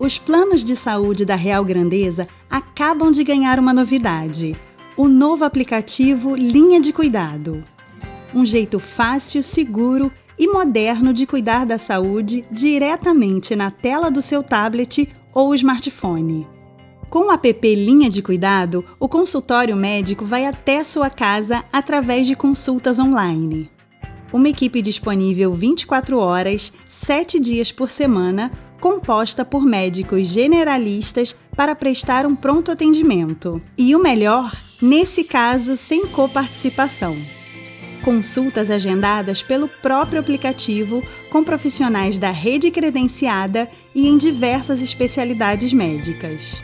Os planos de saúde da Real Grandeza acabam de ganhar uma novidade: o novo aplicativo Linha de Cuidado. Um jeito fácil, seguro e moderno de cuidar da saúde diretamente na tela do seu tablet ou smartphone. Com o app Linha de Cuidado, o consultório médico vai até sua casa através de consultas online. Uma equipe disponível 24 horas, 7 dias por semana, composta por médicos generalistas para prestar um pronto atendimento. E o melhor, nesse caso, sem coparticipação. Consultas agendadas pelo próprio aplicativo com profissionais da rede credenciada e em diversas especialidades médicas.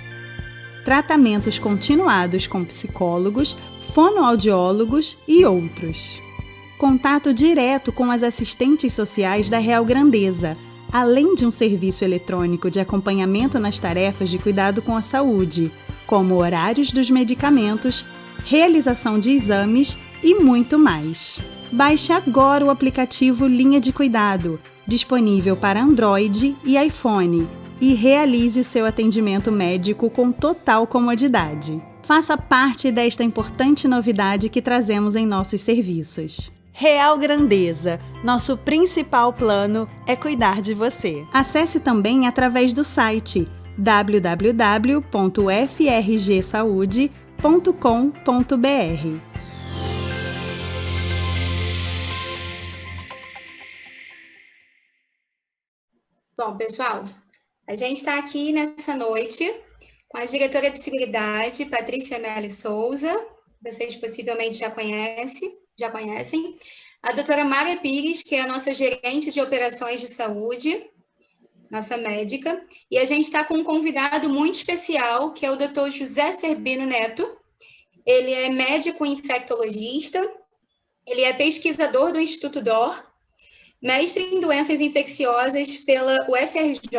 Tratamentos continuados com psicólogos, fonoaudiólogos e outros. Contato direto com as assistentes sociais da Real Grandeza, além de um serviço eletrônico de acompanhamento nas tarefas de cuidado com a saúde, como horários dos medicamentos, realização de exames e muito mais. Baixe agora o aplicativo Linha de Cuidado, disponível para Android e iPhone, e realize o seu atendimento médico com total comodidade. Faça parte desta importante novidade que trazemos em nossos serviços. Real Grandeza, nosso principal plano é cuidar de você. Acesse também através do site www.frgsaude.com.br. Bom, pessoal, a gente está aqui nessa noite com a diretora de Seguridade, Patrícia Mello Souza, vocês possivelmente já conhecem, a doutora Mara Pires, que é a nossa gerente de operações de saúde, nossa médica, e a gente está com um convidado muito especial, que é o doutor José Cerbino Neto. Ele é médico infectologista, ele é pesquisador do Instituto DOR, mestre em doenças infecciosas pela UFRJ,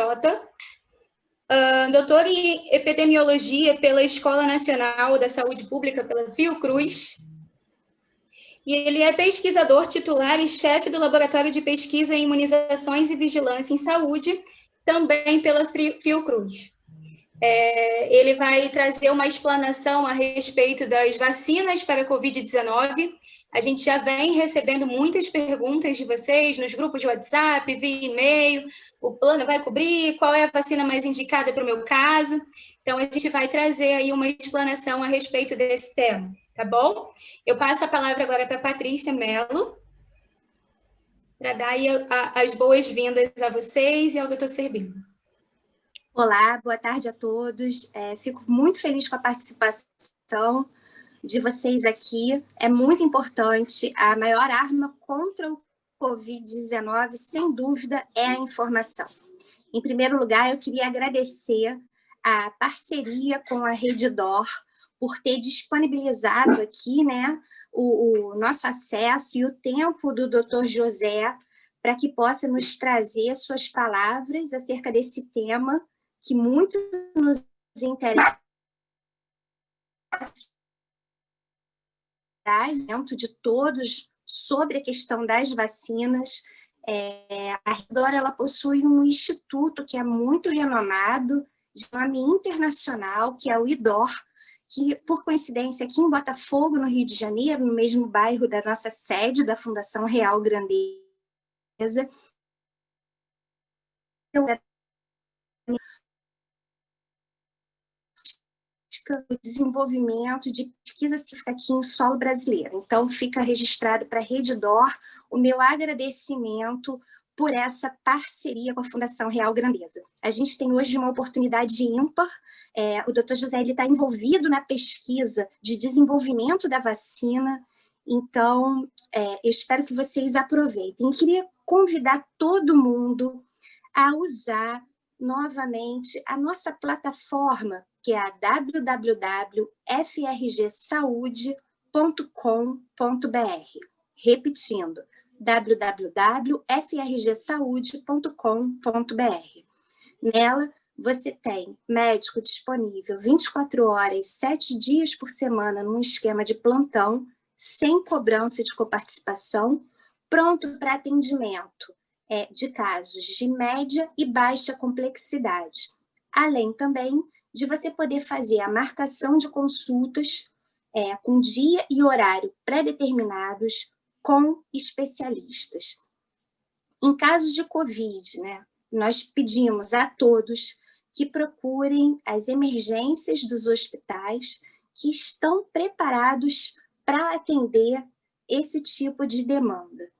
doutor em epidemiologia pela Escola Nacional da Saúde Pública, pela Fiocruz, e ele é pesquisador titular e chefe do Laboratório de Pesquisa em Imunizações e Vigilância em Saúde, também pela Fiocruz. Ele vai trazer uma explanação a respeito das vacinas para a Covid-19. A gente já vem recebendo muitas perguntas de vocês nos grupos de WhatsApp, via e-mail. O plano vai cobrir? Qual é a vacina mais indicada para o meu caso? Então, a gente vai trazer aí uma explanação a respeito desse tema, tá bom? Eu passo a palavra agora para a Patrícia Mello, para dar aí as boas-vindas a vocês e ao doutor Cerbino. Olá, boa tarde a todos. Fico muito feliz com a participação de vocês aqui. É muito importante. A maior arma contra o Covid-19, sem dúvida, é a informação. Em primeiro lugar, eu queria agradecer a parceria com a Rede DOR por ter disponibilizado aqui, né, o nosso acesso e o tempo do Dr. José para que possa nos trazer suas palavras acerca desse tema que muito nos interessa, de todos sobre a questão das vacinas. A Redor, ela possui um instituto que é muito renomado, de nome internacional, que é o IDOR, que, por coincidência, aqui em Botafogo, no Rio de Janeiro, no mesmo bairro da nossa sede, da Fundação Real Grandeza, o desenvolvimento de pesquisa científica aqui em solo brasileiro. Então, fica registrado para a Rede DOR o meu agradecimento por essa parceria com a Fundação Real Grandeza. A gente tem hoje uma oportunidade ímpar. O Dr. José está envolvido na pesquisa de desenvolvimento da vacina, então eu espero que vocês aproveitem. Eu queria convidar todo mundo a usar novamente a nossa plataforma, que é a www.frgsaude.com.br. Repetindo, www.frgsaude.com.br. Nela, você tem médico disponível 24 horas, 7 dias por semana, num esquema de plantão, sem cobrança de coparticipação, pronto para atendimento de casos de média e baixa complexidade, além também de você poder fazer a marcação de consultas com dia e horário pré-determinados com especialistas. Em caso de Covid, né, nós pedimos a todos que procurem as emergências dos hospitais que estão preparados para atender esse tipo de demanda.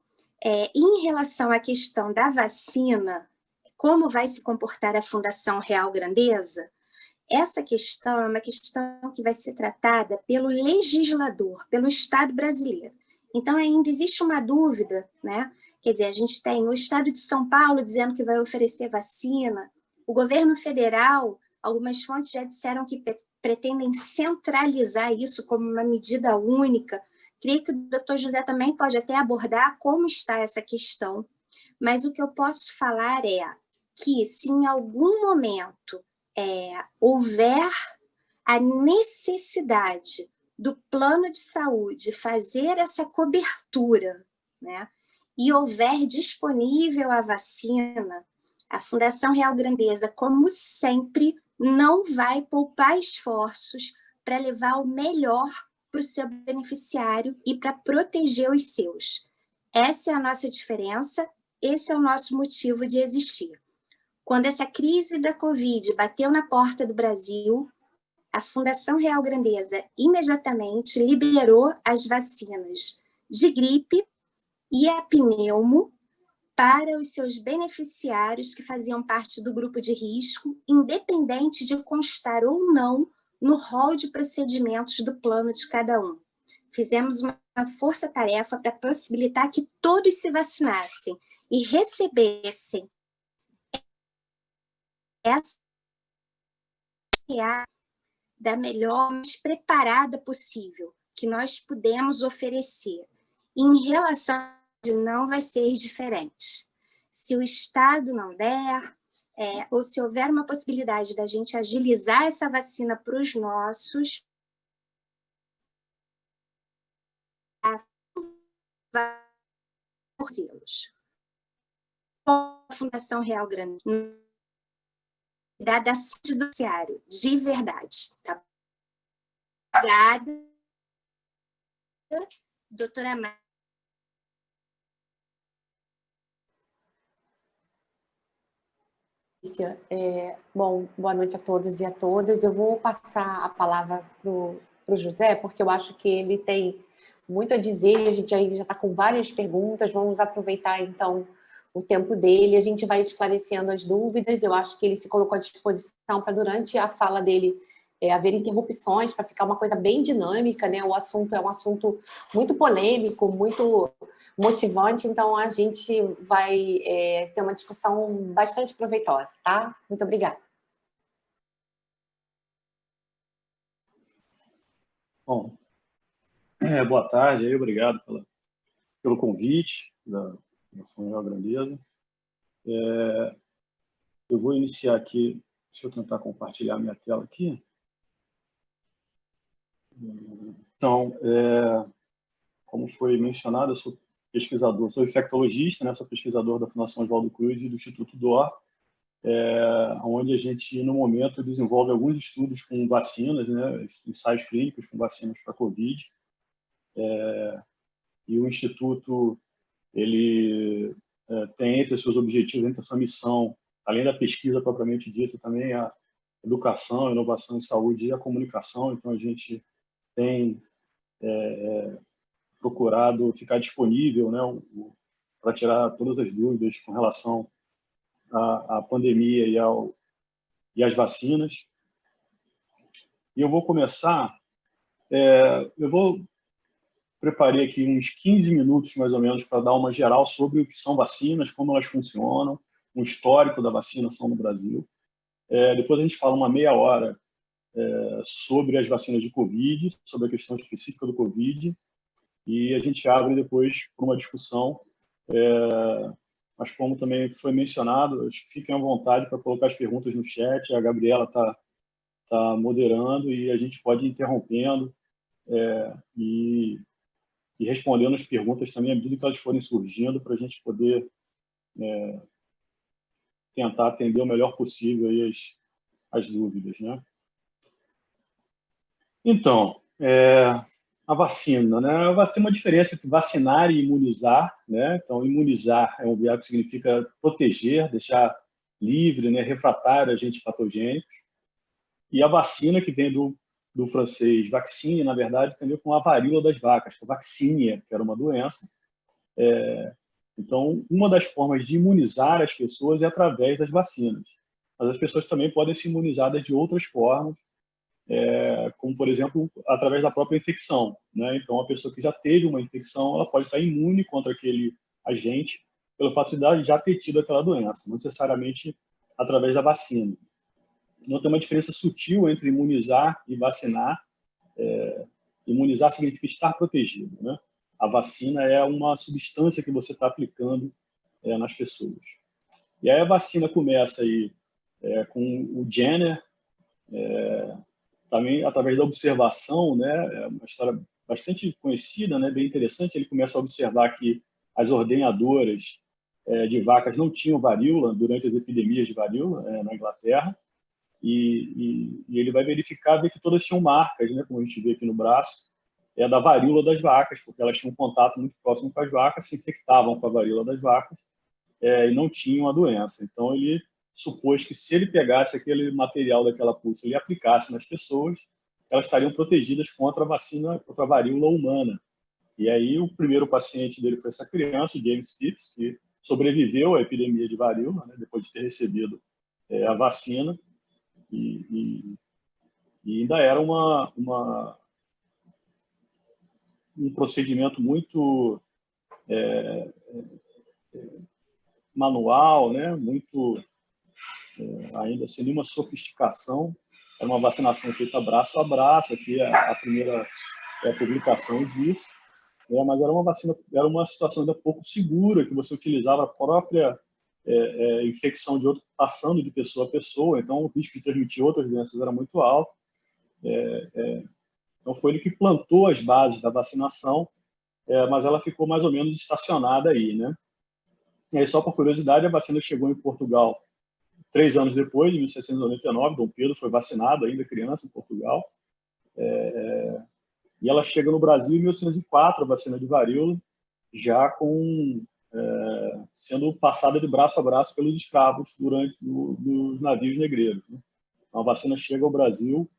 Em relação à questão da vacina, como vai se comportar a Fundação Real Grandeza, essa questão é uma questão que vai ser tratada pelo legislador, pelo Estado brasileiro. Então, ainda existe uma dúvida, né? Quer dizer, a gente tem o Estado de São Paulo dizendo que vai oferecer vacina, o governo federal, algumas fontes já disseram que pretendem centralizar isso como uma medida única. Creio que o doutor José também pode até abordar como está essa questão, mas o que eu posso falar é que, se em algum momento houver a necessidade do plano de saúde fazer essa cobertura, né, e houver disponível a vacina, a Fundação Real Grandeza, como sempre, não vai poupar esforços para levar o melhor para o seu beneficiário e para proteger os seus. Essa é a nossa diferença, esse é o nosso motivo de existir. Quando essa crise da Covid bateu na porta do Brasil, a Fundação Real Grandeza imediatamente liberou as vacinas de gripe e a pneumo para os seus beneficiários que faziam parte do grupo de risco, independente de constar ou não no rol de procedimentos do plano de cada um. Fizemos uma força-tarefa para possibilitar que todos se vacinassem e recebessem essa da melhor, mais preparada possível que nós pudemos oferecer. Em relação a não vai ser diferente. Se o Estado não der, ou se houver uma possibilidade da gente agilizar essa vacina para os nossos, a Fundação Real Grande da saúde do judiciário, de verdade. Tá? Obrigada, doutora Márcia. Bom, boa noite a todos e a todas. Eu vou passar a palavra para o José, porque eu acho que ele tem muito a dizer, a gente ainda já está com várias perguntas, vamos aproveitar, então, o tempo dele, a gente vai esclarecendo as dúvidas. Eu acho que ele se colocou à disposição para, durante a fala dele, haver interrupções, para ficar uma coisa bem dinâmica, né? O assunto é um assunto muito polêmico, muito motivante, então a gente vai ter uma discussão bastante proveitosa, tá? Muito obrigada. Bom, boa tarde, aí, obrigado pelo convite da Fundação Real Grandeza. Eu vou iniciar aqui, deixa eu tentar compartilhar minha tela aqui. Então, como foi mencionado, eu sou pesquisador, sou infectologista, né? Sou pesquisador da Fundação Oswaldo Cruz e do Instituto DOR, onde a gente, no momento, desenvolve alguns estudos com vacinas, né? Ensaios clínicos com vacinas para Covid. E o Instituto, ele tem entre os seus objetivos, entre a sua missão, além da pesquisa propriamente dita, também a educação, a inovação em saúde e a comunicação. Então, a gente tem procurado ficar disponível, né, para tirar todas as dúvidas com relação à pandemia e às vacinas. E eu vou começar, preparei aqui uns 15 minutos, mais ou menos, para dar uma geral sobre o que são vacinas, como elas funcionam, um histórico da vacinação no Brasil. Depois a gente fala uma meia hora sobre as vacinas de Covid, sobre a questão específica do Covid, e a gente abre depois para uma discussão, mas como também foi mencionado, fiquem à vontade para colocar as perguntas no chat, a Gabriela está moderando e a gente pode ir interrompendo e respondendo as perguntas também à medida que elas forem surgindo, para a gente poder tentar atender o melhor possível aí as dúvidas, né? Então, a vacina, né? Tem uma diferença entre vacinar e imunizar, né? Então, imunizar é um verbo que significa proteger, deixar livre, né? Refratário a agentes patogênicos. E a vacina, que vem do francês vaccine, na verdade, tem a ver com a varíola das vacas, que é vaccinia, que era uma doença. Então, uma das formas de imunizar as pessoas é através das vacinas. Mas as pessoas também podem ser imunizadas de outras formas, como, por exemplo, através da própria infecção, né? Então, a pessoa que já teve uma infecção, ela pode estar imune contra aquele agente pelo fato de já ter tido aquela doença, não necessariamente através da vacina. Então, tem uma diferença sutil entre imunizar e vacinar. Imunizar significa estar protegido, né? A vacina é uma substância que você está aplicando nas pessoas. E aí a vacina começa aí com o Jenner, também através da observação, né? É uma história bastante conhecida, né? Bem interessante. Ele começa a observar que as ordenhadoras de vacas não tinham varíola durante as epidemias de varíola na Inglaterra, e ele vai verificar ver que todas tinham marcas, né? Como a gente vê aqui no braço, da varíola das vacas, porque elas tinham um contato muito próximo com as vacas, se infectavam com a varíola das vacas e não tinham a doença. Então ele supôs que se ele pegasse aquele material daquela pústula e aplicasse nas pessoas, elas estariam protegidas contra a vacina, contra a varíola humana. E aí o primeiro paciente dele foi essa criança, o James Phipps, que sobreviveu à epidemia de varíola, né, depois de ter recebido a vacina, e ainda era um procedimento muito manual, né, muito ainda sem nenhuma sofisticação. Era uma vacinação feita braço a braço, aqui a primeira publicação disso, mas era uma situação ainda pouco segura, que você utilizava a própria infecção de outro passando de pessoa a pessoa, então o risco de transmitir outras doenças era muito alto. Então foi ele que plantou as bases da vacinação, mas ela ficou mais ou menos estacionada aí, né? E aí, só por curiosidade, a vacina chegou em Portugal 3 anos depois, em 1699, Dom Pedro foi vacinado, ainda criança, em Portugal. E ela chega no Brasil em 1804, a vacina de varíola, já sendo passada de braço a braço pelos escravos durante os navios negreiros, né? Então, a vacina chega ao Brasil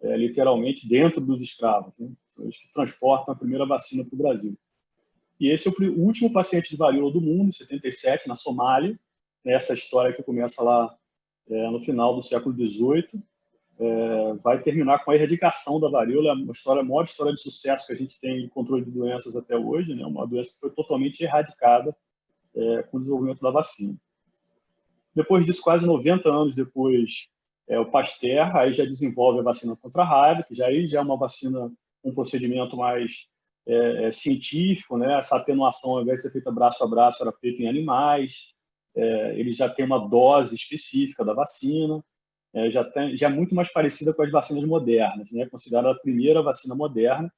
literalmente dentro dos escravos, né? São eles que transportam a primeira vacina para o Brasil. E esse é o último paciente de varíola do mundo, em 77, na Somália. Essa história que começa lá no final do século XVIII, vai terminar com a erradicação da varíola, a maior história de sucesso que a gente tem em controle de doenças até hoje, né? Uma doença que foi totalmente erradicada com o desenvolvimento da vacina. Depois disso, quase 90 anos depois, o Pasteur aí já desenvolve a vacina contra a raiva, que já é uma vacina, um procedimento mais científico, né? Essa atenuação, ao invés de ser feita braço a braço, era feita em animais. Eles já têm uma dose específica da vacina, já é muito mais parecida com as vacinas modernas, né? Considerada a primeira vacina moderna.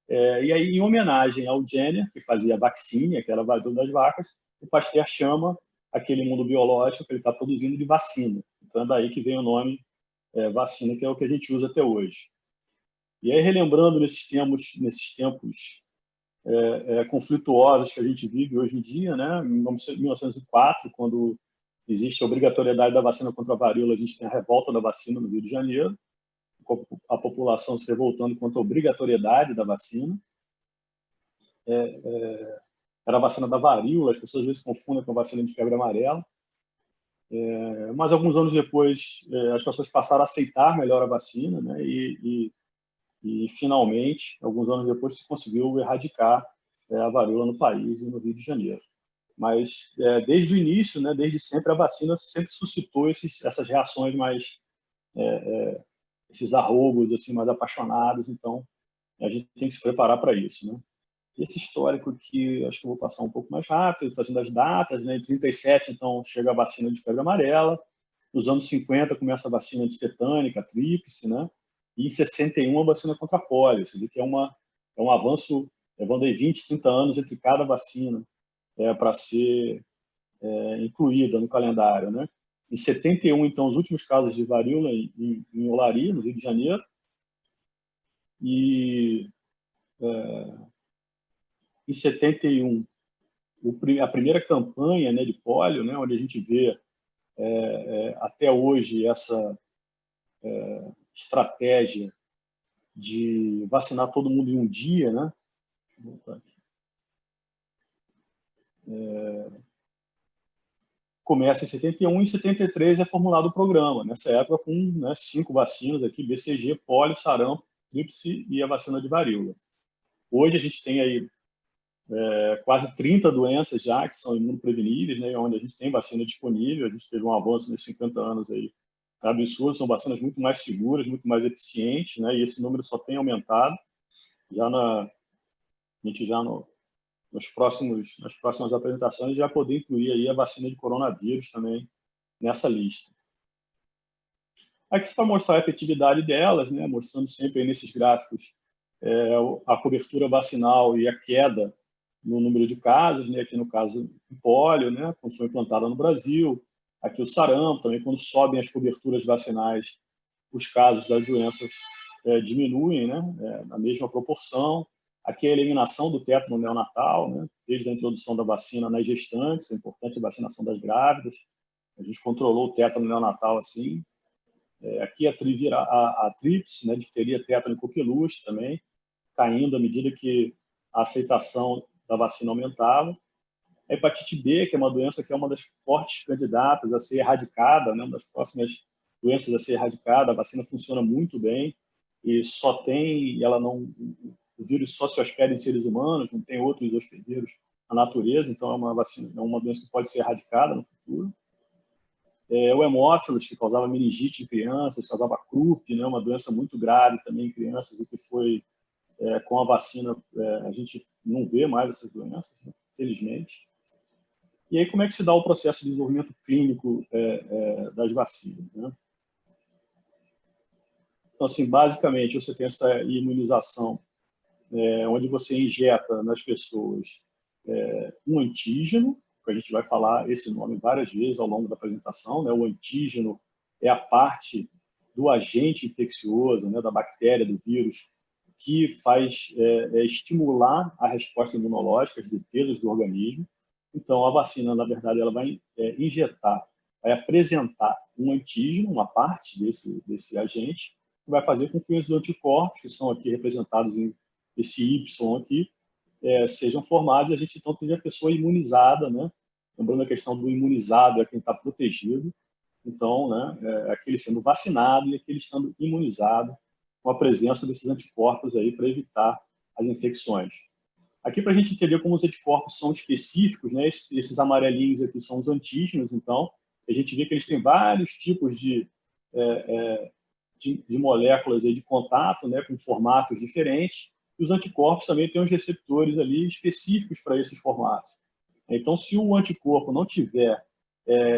E aí, em homenagem ao Jenner, que fazia vacina, que era a varíola das vacas, o Pasteur chama aquele mundo biológico que ele está produzindo de vacina. Então é daí que vem o nome vacina, que é o que a gente usa até hoje. E aí, relembrando nesses tempos conflituosos que a gente vive hoje em dia, né? Em 1904, quando existe a obrigatoriedade da vacina contra a varíola, a gente tem a revolta da vacina no Rio de Janeiro, a população se revoltando contra a obrigatoriedade da vacina. Era a vacina da varíola, as pessoas às vezes confundem com a vacina de febre amarela. Mas alguns anos depois, as pessoas passaram a aceitar melhor a vacina, né? E finalmente, alguns anos depois, se conseguiu erradicar a varíola no país e no Rio de Janeiro. Mas desde o início, né, desde sempre, a vacina sempre suscitou essas reações mais, esses arrobos assim, mais apaixonados. Então, a gente tem que se preparar para isso, né? Esse histórico aqui, acho que eu vou passar um pouco mais rápido, trazendo as datas, né? Em 37, então, chega a vacina de febre amarela. Nos anos 50, começa a vacina de tetânica, a tríplice, né? E em 61, a vacina contra a polio. Você vê que é um avanço, vão dar 20, 30 anos entre cada vacina para ser incluída no calendário, né? Em 71, então, os últimos casos de varíola em Olaria, no Rio de Janeiro. E em 71, a primeira campanha, né, de pólio, né, onde a gente vê até hoje essa estratégia de vacinar todo mundo em um dia, né? Vou voltar aqui. Começa em 71 e em 73 é formulado o programa. Nessa época, com, né, 5 vacinas aqui: BCG, pólio, sarampo, tríplice e a vacina de varíola. Hoje a gente tem aí quase 30 doenças já que são imunopreveníveis, né, onde a gente tem vacina disponível. A gente teve um avanço nesses 50 anos aí absurdo. São vacinas muito mais seguras, muito mais eficientes, né, e esse número só tem aumentado. A gente já nas próximas apresentações já poder incluir aí a vacina de coronavírus também nessa lista. Aqui para mostrar a efetividade delas, né, mostrando sempre aí nesses gráficos a cobertura vacinal e a queda no número de casos, né, aqui no caso do pólio, né, quando foi implantada no Brasil, aqui o sarampo também, quando sobem as coberturas vacinais, os casos das doenças diminuem, né, na mesma proporção. Aqui a eliminação do tétano neonatal, né, desde a introdução da vacina nas gestantes, é importante a vacinação das grávidas. A gente controlou o tétano neonatal assim. Aqui a tríplice, né, difteria, tétano e coqueluche também, caindo à medida que a aceitação da vacina aumentava. A hepatite B, que é uma doença que é uma das fortes candidatas a ser erradicada, né, uma das próximas doenças a ser erradicada. A vacina funciona muito bem e o vírus só se hospeda em seres humanos, não tem outros hospedeiros na natureza, então é uma doença que pode ser erradicada no futuro. O hemófilos, que causava meningite em crianças, causava croup, né, uma doença muito grave também em crianças, e que foi, com a vacina, a gente não vê mais essas doenças, né, felizmente. E aí, como é que se dá o processo de desenvolvimento clínico das vacinas, né? Então, assim, basicamente, você tem essa imunização, onde você injeta nas pessoas um antígeno, que a gente vai falar esse nome várias vezes ao longo da apresentação, né? O antígeno é a parte do agente infeccioso, né, da bactéria, do vírus, que faz estimular a resposta imunológica, as defesas do organismo. Então, a vacina, na verdade, ela vai injetar, vai apresentar um antígeno, uma parte desse agente, que vai fazer com que os anticorpos, que são aqui representados em esse Y aqui, sejam formados, e a gente então tenha a pessoa imunizada, né? Lembrando a questão do imunizado é quem está protegido, então, né, aquele sendo vacinado e aquele estando imunizado com a presença desses anticorpos aí para evitar as infecções. Aqui, para a gente entender como os anticorpos são específicos, né, esses amarelinhos aqui são os antígenos, então, a gente vê que eles têm vários tipos de moléculas aí de contato, né, com formatos diferentes, e os anticorpos também têm os receptores ali específicos para esses formatos. Então, se o anticorpo não tiver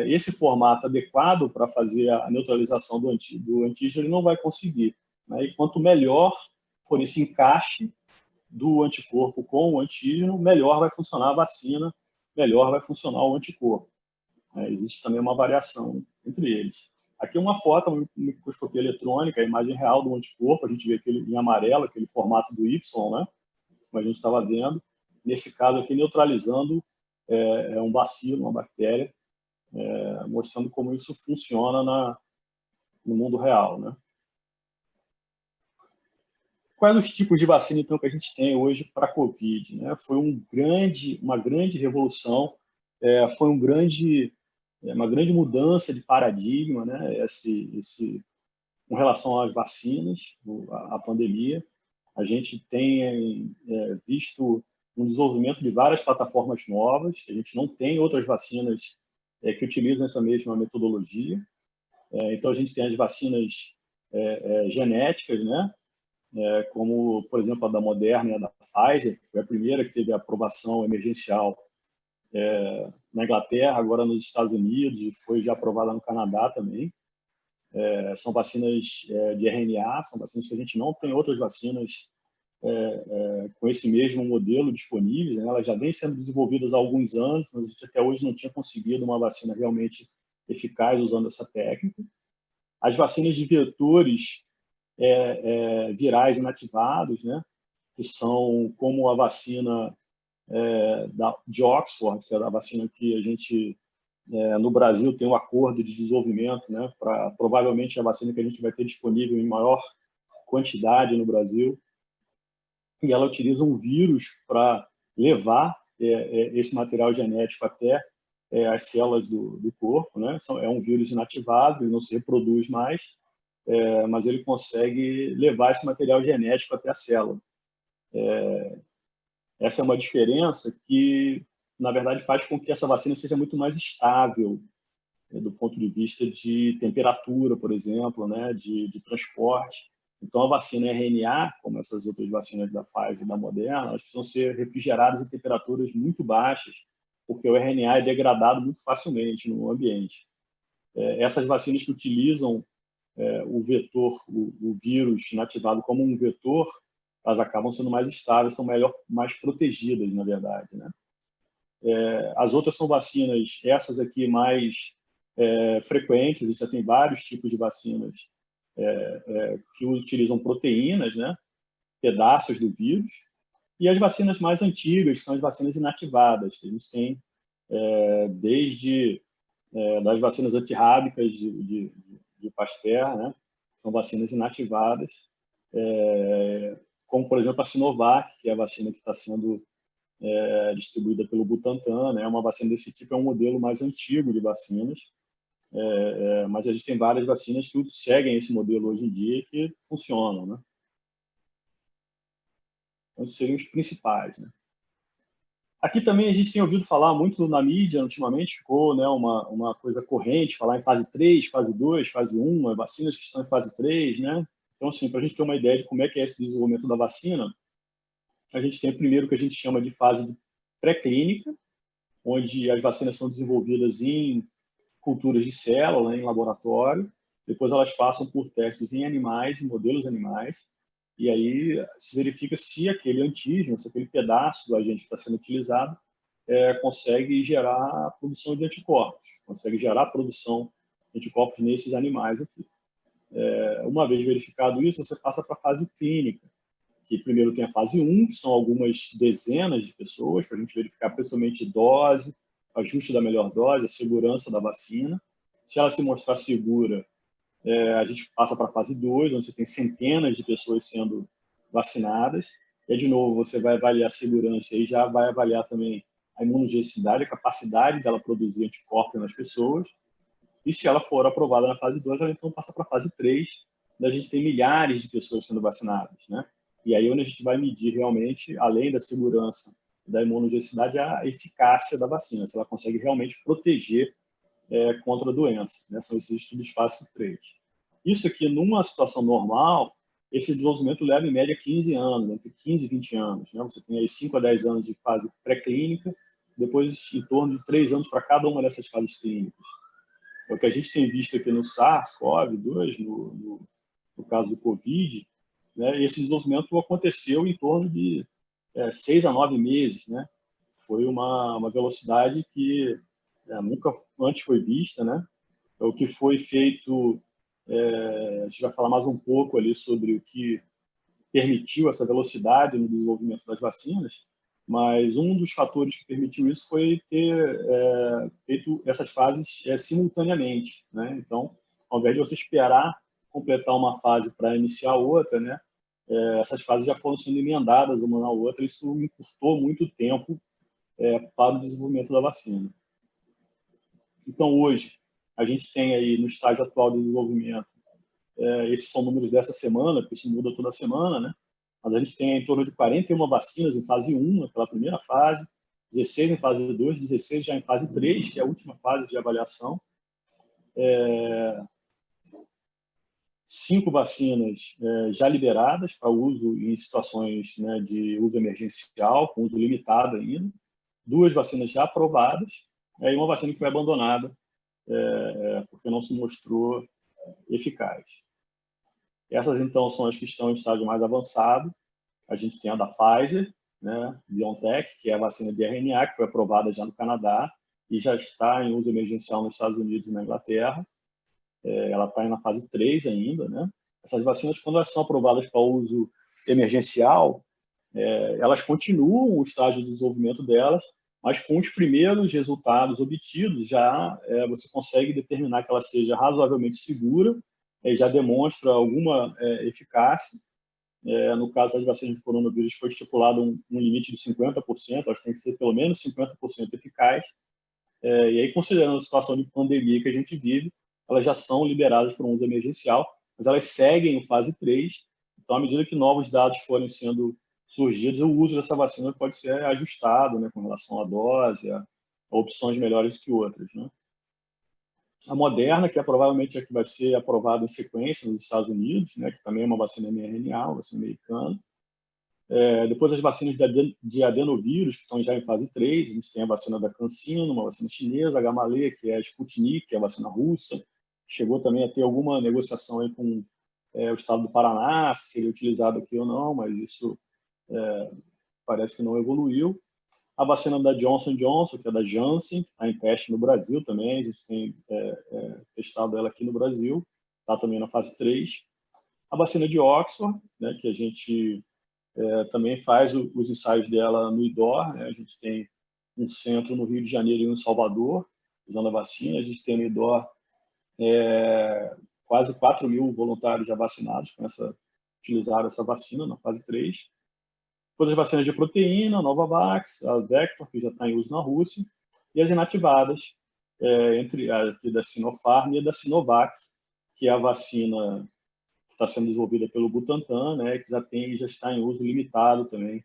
esse formato adequado para fazer a neutralização do antígeno, ele não vai conseguir, né? E quanto melhor for esse encaixe do anticorpo com o antígeno, melhor vai funcionar a vacina, melhor vai funcionar o anticorpo. Existe também uma variação entre eles. Aqui uma foto, uma microscopia eletrônica, a imagem real do anticorpo, a gente vê aquele em amarelo, aquele formato do Y, né? Como a gente estava vendo. Nesse caso aqui, neutralizando um bacilo, uma bactéria, mostrando como isso funciona no mundo real, né? Quais os tipos de vacina, então, que a gente tem hoje para a Covid, né? Foi uma grande revolução, foi uma grande mudança de paradigma, né? Com relação às vacinas, à pandemia. A gente tem visto um desenvolvimento de várias plataformas novas. A gente não tem outras vacinas que utilizam essa mesma metodologia. Então, a gente tem as vacinas genéticas, né? Como, por exemplo, a da Moderna e a da Pfizer, que foi a primeira que teve a aprovação emergencial na Inglaterra, agora nos Estados Unidos, e foi já aprovada no Canadá também. São vacinas de RNA, são vacinas que a gente não tem outras vacinas com esse mesmo modelo disponíveis, né? Elas já vêm sendo desenvolvidas há alguns anos, mas a gente até hoje não tinha conseguido uma vacina realmente eficaz usando essa técnica. As vacinas de vetores virais inativados, né, que são como a vacina de Oxford, que é a vacina que a gente, no Brasil, tem um acordo de desenvolvimento, né, para provavelmente a vacina que a gente vai ter disponível em maior quantidade no Brasil. E ela utiliza um vírus para levar esse material genético até as células do corpo, né? É um vírus inativado, ele não se reproduz mais, mas ele consegue levar esse material genético até a célula. Essa é uma diferença que, na verdade, faz com que essa vacina seja muito mais estável, do ponto de vista de temperatura, por exemplo, né? de transporte. Então, a vacina RNA, como essas outras vacinas da Pfizer e da Moderna, elas precisam ser refrigeradas em temperaturas muito baixas, porque o RNA é degradado muito facilmente no ambiente. Essas vacinas que utilizam o vetor, o vírus inativado como um vetor, elas acabam sendo mais estáveis, são mais protegidas, na verdade, né? As outras são vacinas, essas aqui mais frequentes, já tem vários tipos de vacinas que utilizam proteínas, né? Pedaços do vírus, e as vacinas mais antigas são as vacinas inativadas, que a gente tem desde das vacinas antirrábicas de Pasteur, né? São vacinas inativadas, como, por exemplo, a Sinovac, que é a vacina que está sendo distribuída pelo Butantan, né? Uma vacina desse tipo é um modelo mais antigo de vacinas, mas a gente tem várias vacinas que seguem esse modelo hoje em dia e que funcionam, né? Então, esses seriam os principais, né? Aqui também a gente tem ouvido falar muito na mídia, ultimamente, ficou, né, uma coisa corrente, falar em fase 3, fase 2, fase 1, vacinas que estão em fase 3, né? Então, assim, para a gente ter uma ideia de como é que é esse desenvolvimento da vacina, a gente tem primeiro o que a gente chama de fase pré-clínica, onde as vacinas são desenvolvidas em culturas de célula, né, em laboratório, depois elas passam por testes em animais, em modelos animais, e aí se verifica se aquele antígeno, se aquele pedaço do agente que está sendo utilizado consegue gerar a produção de anticorpos, consegue gerar a produção de anticorpos nesses animais aqui. Uma vez verificado isso, você passa para a fase clínica, que primeiro tem a fase 1, que são algumas dezenas de pessoas, para a gente verificar principalmente dose, ajuste da melhor dose, a segurança da vacina. Se ela se mostrar segura, a gente passa para a fase 2, onde você tem centenas de pessoas sendo vacinadas. E, de novo, você vai avaliar a segurança e já vai avaliar também a imunogenicidade, a capacidade dela produzir anticorpos nas pessoas. E se ela for aprovada na fase 2, ela então passa para a fase 3, onde a gente tem milhares de pessoas sendo vacinadas, né? E aí onde a gente vai medir realmente, além da segurança e da imunogenicidade, a eficácia da vacina, se ela consegue realmente proteger contra a doença, né? São esses estudos fase 3. Isso aqui, numa situação normal, esse desenvolvimento leva em média 15 anos, entre 15 e 20 anos, né? Você tem aí 5 a 10 anos de fase pré-clínica, depois em torno de 3 anos para cada uma dessas fases clínicas. É o que a gente tem visto aqui no SARS-CoV-2, no caso do Covid, né? Esse desenvolvimento aconteceu em torno de 6 a 9 meses, né? Foi uma velocidade que nunca antes foi vista, né? O que foi feito, a gente vai falar mais um pouco ali sobre o que permitiu essa velocidade no desenvolvimento das vacinas, mas um dos fatores que permitiu isso foi ter feito essas fases simultaneamente, né? Então, ao invés de você esperar completar uma fase para iniciar outra, né? Essas fases já foram sendo emendadas uma na outra, isso encurtou muito tempo para o desenvolvimento da vacina. Então, hoje, a gente tem aí, no estágio atual de desenvolvimento, esses são números dessa semana, porque isso muda toda semana, né? Mas a gente tem em torno de 41 vacinas em fase 1, aquela primeira fase, 16 em fase 2, 16 já em fase 3, que é a última fase de avaliação. 5 vacinas já liberadas para uso em situações, né, de uso emergencial, com uso limitado ainda. 2 vacinas já aprovadas, e uma vacina que foi abandonada porque não se mostrou eficaz. Essas, então, são as que estão em estágio mais avançado. A gente tem a da Pfizer, né, BioNTech, que é a vacina de RNA, que foi aprovada já no Canadá. e já está em uso emergencial nos Estados Unidos e na Inglaterra. Ela está na fase 3 ainda, né? Essas vacinas, quando elas são aprovadas para uso emergencial, elas continuam o estágio de desenvolvimento delas, mas com os primeiros resultados obtidos, já você consegue determinar que ela seja razoavelmente segura, já demonstra alguma eficácia. No caso das vacinas de coronavírus, foi estipulado um limite de 50%, elas têm que ser pelo menos 50% eficazes. E aí, considerando a situação de pandemia que a gente vive, elas já são liberadas para um uso emergencial, mas elas seguem em fase 3. Então, à medida que novos dados forem sendo surgidos, o uso dessa vacina pode ser ajustado, né, com relação à dose, a opções melhores que outras, né? A Moderna, que provavelmente é que vai ser aprovada em sequência nos Estados Unidos, né, que também é uma vacina mRNA, uma vacina americana. Depois as vacinas de adenovírus, que estão já em fase 3, a gente tem a vacina da CanSino, uma vacina chinesa, a Gamaleya, que é a Sputnik, que é a vacina russa. Chegou também a ter alguma negociação aí com o estado do Paraná, se seria utilizado aqui ou não, mas isso parece que não evoluiu. A vacina da Johnson & Johnson, que é da Janssen, está em teste no Brasil também, a gente tem testado ela aqui no Brasil, está também na fase 3. A vacina de Oxford, né, que a gente também faz os ensaios dela no IDOR, né? A gente tem um centro no Rio de Janeiro e um em Salvador, usando a vacina. A gente tem no IDOR quase 4 mil voluntários já vacinados utilizaram essa vacina na fase 3. Depois as vacinas de proteína, a Novavax, a Vector, que já está em uso na Rússia, e as inativadas, entre a da Sinopharm e a da Sinovac, que é a vacina que está sendo desenvolvida pelo Butantan, né, que já está em uso limitado também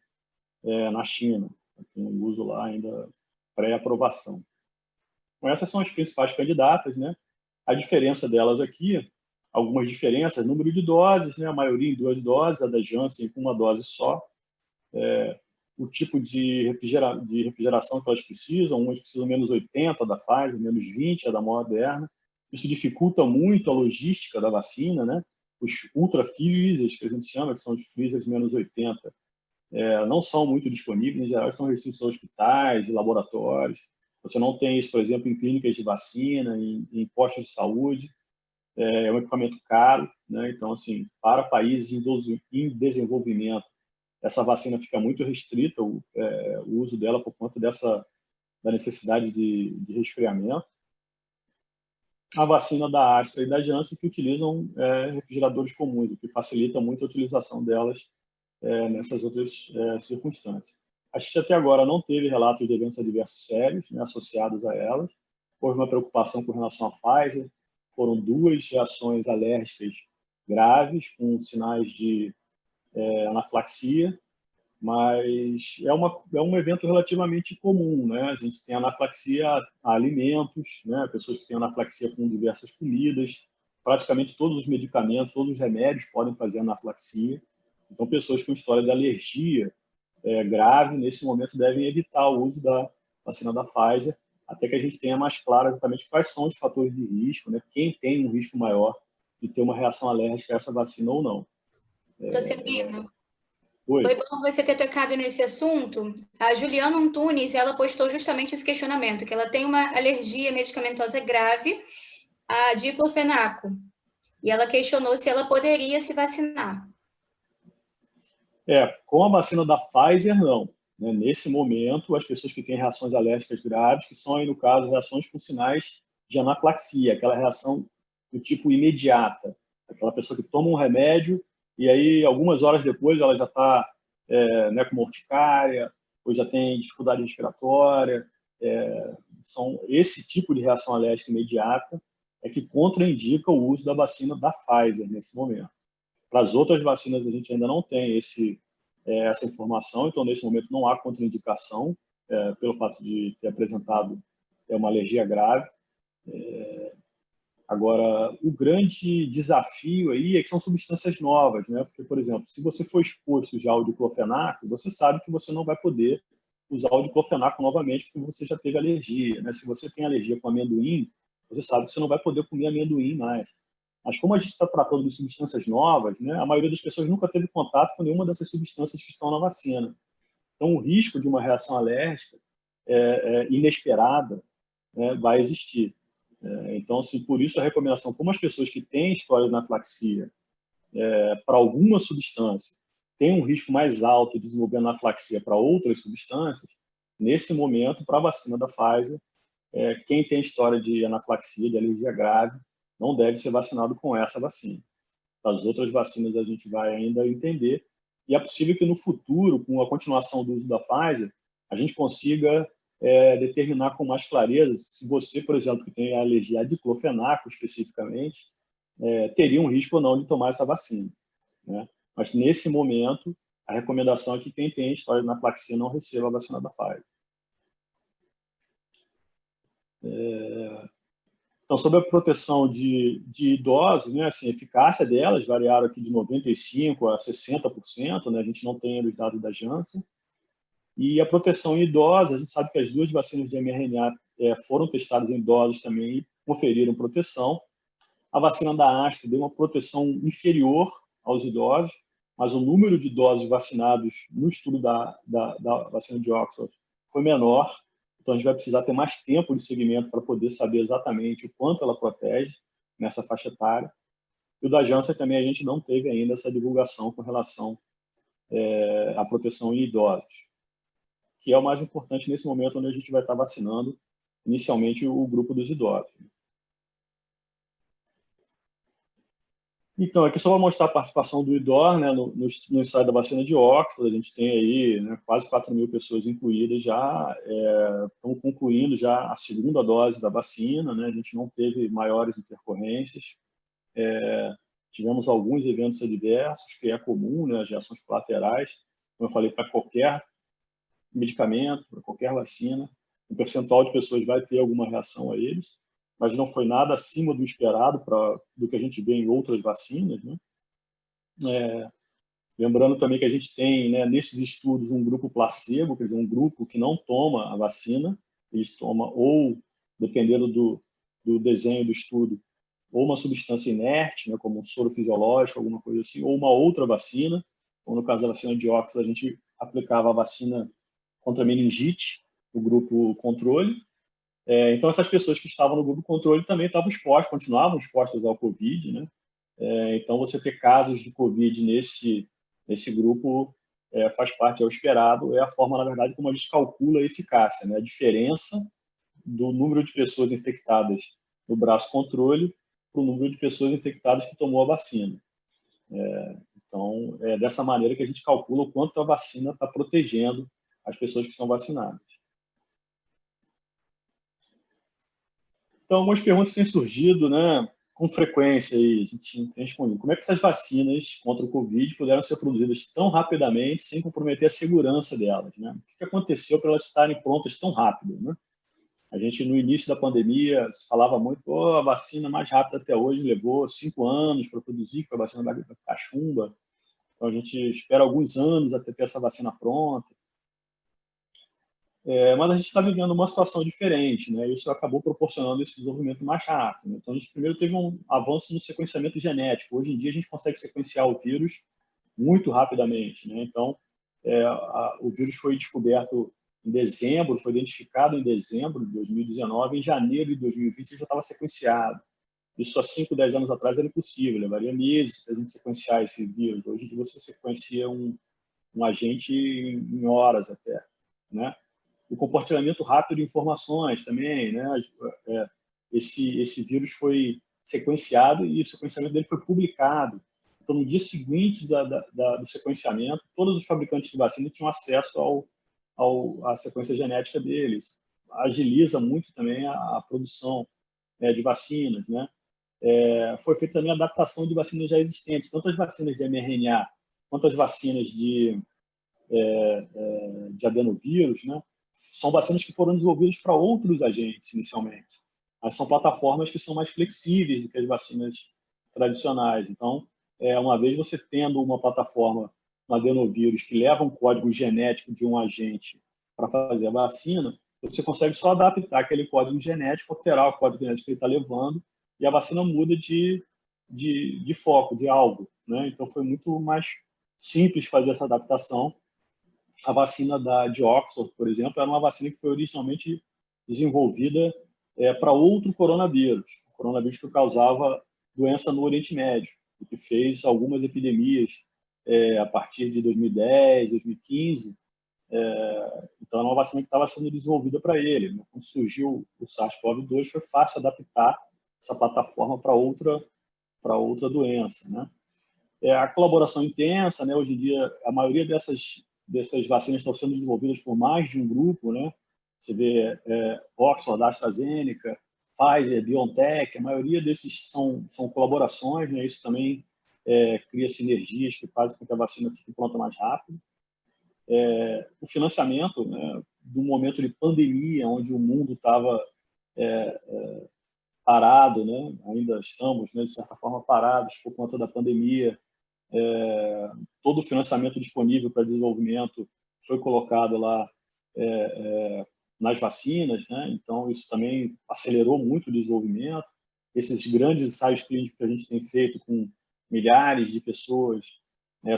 na China. Tem um uso lá ainda pré-aprovação. Então, essas são as principais candidatas, né? A diferença delas aqui, algumas diferenças, número de doses, né? A maioria em 2 doses, a da Janssen com 1 dose só. O tipo de refrigeração que elas precisam, umas precisam menos 80 da Pfizer, menos 20 a da Moderna. Isso dificulta muito a logística da vacina, né? Os ultra-freezers, que a gente chama, que são os freezers menos 80, não são muito disponíveis, em geral estão restritos a hospitais e laboratórios. Você não tem isso, por exemplo, em clínicas de vacina, em postos de saúde. É um equipamento caro, né? Então, assim, para países em desenvolvimento, essa vacina fica muito restrita, o uso dela por conta da necessidade de resfriamento. A vacina da Astra e da Janssen, que utilizam refrigeradores comuns, o que facilita muito a utilização delas nessas outras circunstâncias. A gente até agora não teve relatos de eventos adversos sérios, né, associados a elas. Houve uma preocupação com relação à Pfizer. Foram 2 reações alérgicas graves, com sinais de anafilaxia, mas é um evento relativamente comum, né? A gente tem anafilaxia a alimentos, né? Pessoas que têm anafilaxia com diversas comidas, praticamente todos os medicamentos, todos os remédios podem fazer anafilaxia. Então, pessoas com história de alergia grave, nesse momento, devem evitar o uso da vacina da Pfizer, até que a gente tenha mais claro exatamente quais são os fatores de risco, né? Quem tem um risco maior de ter uma reação alérgica a essa vacina ou não. Sabino, Oi. foi bom você ter tocado nesse assunto. A Juliana Antunes, ela postou justamente esse questionamento, que ela tem uma alergia medicamentosa grave a diclofenaco. E ela questionou se ela poderia se vacinar. Com a vacina da Pfizer, não. Né? Nesse momento, as pessoas que têm reações alérgicas graves, que são, aí, no caso, reações com sinais de anafilaxia, aquela reação do tipo imediata, aquela pessoa que toma um remédio e aí, algumas horas depois, ela já está com uma urticária, ou já tem dificuldade respiratória. São esse tipo de reação alérgica imediata que contraindica o uso da vacina da Pfizer nesse momento. Para as outras vacinas, a gente ainda não tem essa informação, então, nesse momento, não há contraindicação pelo fato de ter apresentado uma alergia grave. Agora, o grande desafio aí é que são substâncias novas, né? Porque, por exemplo, se você for exposto já ao diclofenaco, você sabe que você não vai poder usar o diclofenaco novamente porque você já teve alergia, né? Se você tem alergia com amendoim, você sabe que você não vai poder comer amendoim mais. Mas como a gente está tratando de substâncias novas, né, a maioria das pessoas nunca teve contato com nenhuma dessas substâncias que estão na vacina. Então, o risco de uma reação alérgica inesperada né, vai existir. Então, assim, por isso a recomendação, como as pessoas que têm história de anafilaxia para alguma substância têm um risco mais alto de desenvolver anafilaxia para outras substâncias, nesse momento, para a vacina da Pfizer, quem tem história de anafilaxia, de alergia grave, não deve ser vacinado com essa vacina. As outras vacinas a gente vai ainda entender, e é possível que no futuro, com a continuação do uso da Pfizer, a gente consiga determinar com mais clareza se você, por exemplo, que tem alergia a diclofenaco especificamente, teria um risco ou não de tomar essa vacina, né? Mas nesse momento, a recomendação é que quem tem história de anafilaxia não receba a vacina da Pfizer. Então, sobre a proteção de idosos, né, assim, a eficácia delas variaram aqui de 95% a 60%, né, a gente não tem os dados da Janssen. E a proteção em idosos, a gente sabe que as duas vacinas de mRNA foram testadas em idosos também e conferiram proteção. A vacina da Astra deu uma proteção inferior aos idosos, mas o número de idosos vacinados no estudo da vacina de Oxford foi menor. Então, a gente vai precisar ter mais tempo de seguimento para poder saber exatamente o quanto ela protege nessa faixa etária. E o da Janssen também a gente não teve ainda essa divulgação com relação à proteção em idosos, que é o mais importante nesse momento onde a gente vai estar vacinando inicialmente o grupo dos idosos. Então, aqui só vou mostrar a participação do IDOR, né, no ensaio da vacina de Oxford. A gente tem aí, né, quase 4.000 pessoas incluídas já, estão concluindo já a segunda dose da vacina, né, a gente não teve maiores intercorrências. Tivemos alguns eventos adversos, que é comum, né, as reações colaterais, como eu falei, para qualquer medicamento, para qualquer vacina, um percentual de pessoas vai ter alguma reação a eles, mas não foi nada acima do esperado do que a gente vê em outras vacinas, né? Lembrando também que a gente tem, né, nesses estudos, um grupo placebo, quer dizer, um grupo que não toma a vacina, eles tomam ou, dependendo do desenho do estudo, ou uma substância inerte, né, como um soro fisiológico, alguma coisa assim, ou uma outra vacina, ou no caso da vacina de Oxford, a gente aplicava a vacina contra meningite, o grupo controle. Então, essas pessoas que estavam no grupo controle também estavam expostas, continuavam expostas ao Covid, né? Então, você ter casos de Covid nesse grupo faz parte, é o esperado, é a forma, na verdade, como a gente calcula a eficácia, né? A diferença do número de pessoas infectadas no braço controle para o número de pessoas infectadas que tomou a vacina. Então, é dessa maneira que a gente calcula o quanto a vacina está protegendo as pessoas que são vacinadas. Então, algumas perguntas têm surgido, né, com frequência, e a gente tem respondido. Como é que essas vacinas contra o Covid puderam ser produzidas tão rapidamente, sem comprometer a segurança delas, né? O que aconteceu para elas estarem prontas tão rápido, né? A gente, no início da pandemia, se falava muito, a vacina mais rápida até hoje levou 5 anos para produzir, que foi a vacina da cachumba. Então, a gente espera alguns anos até ter essa vacina pronta. Mas a gente está vivendo uma situação diferente, né? Isso acabou proporcionando esse desenvolvimento mais rápido, né? Então, a gente primeiro teve um avanço no sequenciamento genético. Hoje em dia, a gente consegue sequenciar o vírus muito rapidamente, né? Então, o vírus foi descoberto em dezembro, foi identificado em dezembro de 2019, em janeiro de 2020 ele já estava sequenciado. Isso há 5, 10 anos atrás era impossível, levaria meses para a gente sequenciar esse vírus. Hoje em dia você sequencia um agente em horas até, né? O compartilhamento rápido de informações também, né? Esse vírus foi sequenciado e o sequenciamento dele foi publicado. Então, no dia seguinte do sequenciamento, todos os fabricantes de vacina tinham acesso à sequência genética deles. Agiliza muito também a produção de vacinas, né? Foi feita também a adaptação de vacinas já existentes, tanto as vacinas de mRNA quanto as vacinas de adenovírus, né? São vacinas que foram desenvolvidas para outros agentes inicialmente. Mas são plataformas que são mais flexíveis do que as vacinas tradicionais. Então, uma vez você tendo uma plataforma, um adenovírus, que leva um código genético de um agente para fazer a vacina, você consegue só adaptar aquele código genético, alterar o código genético que ele está levando, e a vacina muda de foco, de alvo, né? Então, foi muito mais simples fazer essa adaptação. A vacina de Oxford, por exemplo, era uma vacina que foi originalmente desenvolvida para outro coronavírus, o coronavírus que causava doença no Oriente Médio, e que fez algumas epidemias a partir de 2010, 2015. Então, era uma vacina que estava sendo desenvolvida para ele. Quando surgiu o SARS-CoV-2, foi fácil adaptar essa plataforma para outra doença, né? A colaboração intensa, né? Hoje em dia, a maioria dessas vacinas estão sendo desenvolvidas por mais de um grupo, né? Você vê Oxford, AstraZeneca, Pfizer, BioNTech, a maioria desses são colaborações, né? Isso também cria sinergias que fazem com que a vacina fique pronta mais rápido. O financiamento, né? Do momento de pandemia, onde o mundo estava parado, né? Ainda estamos, né, de certa forma, parados por conta da pandemia. Todo o financiamento disponível para desenvolvimento foi colocado lá nas vacinas, né? Então, isso também acelerou muito o desenvolvimento. Esses grandes ensaios clínicos que a gente tem feito com milhares de pessoas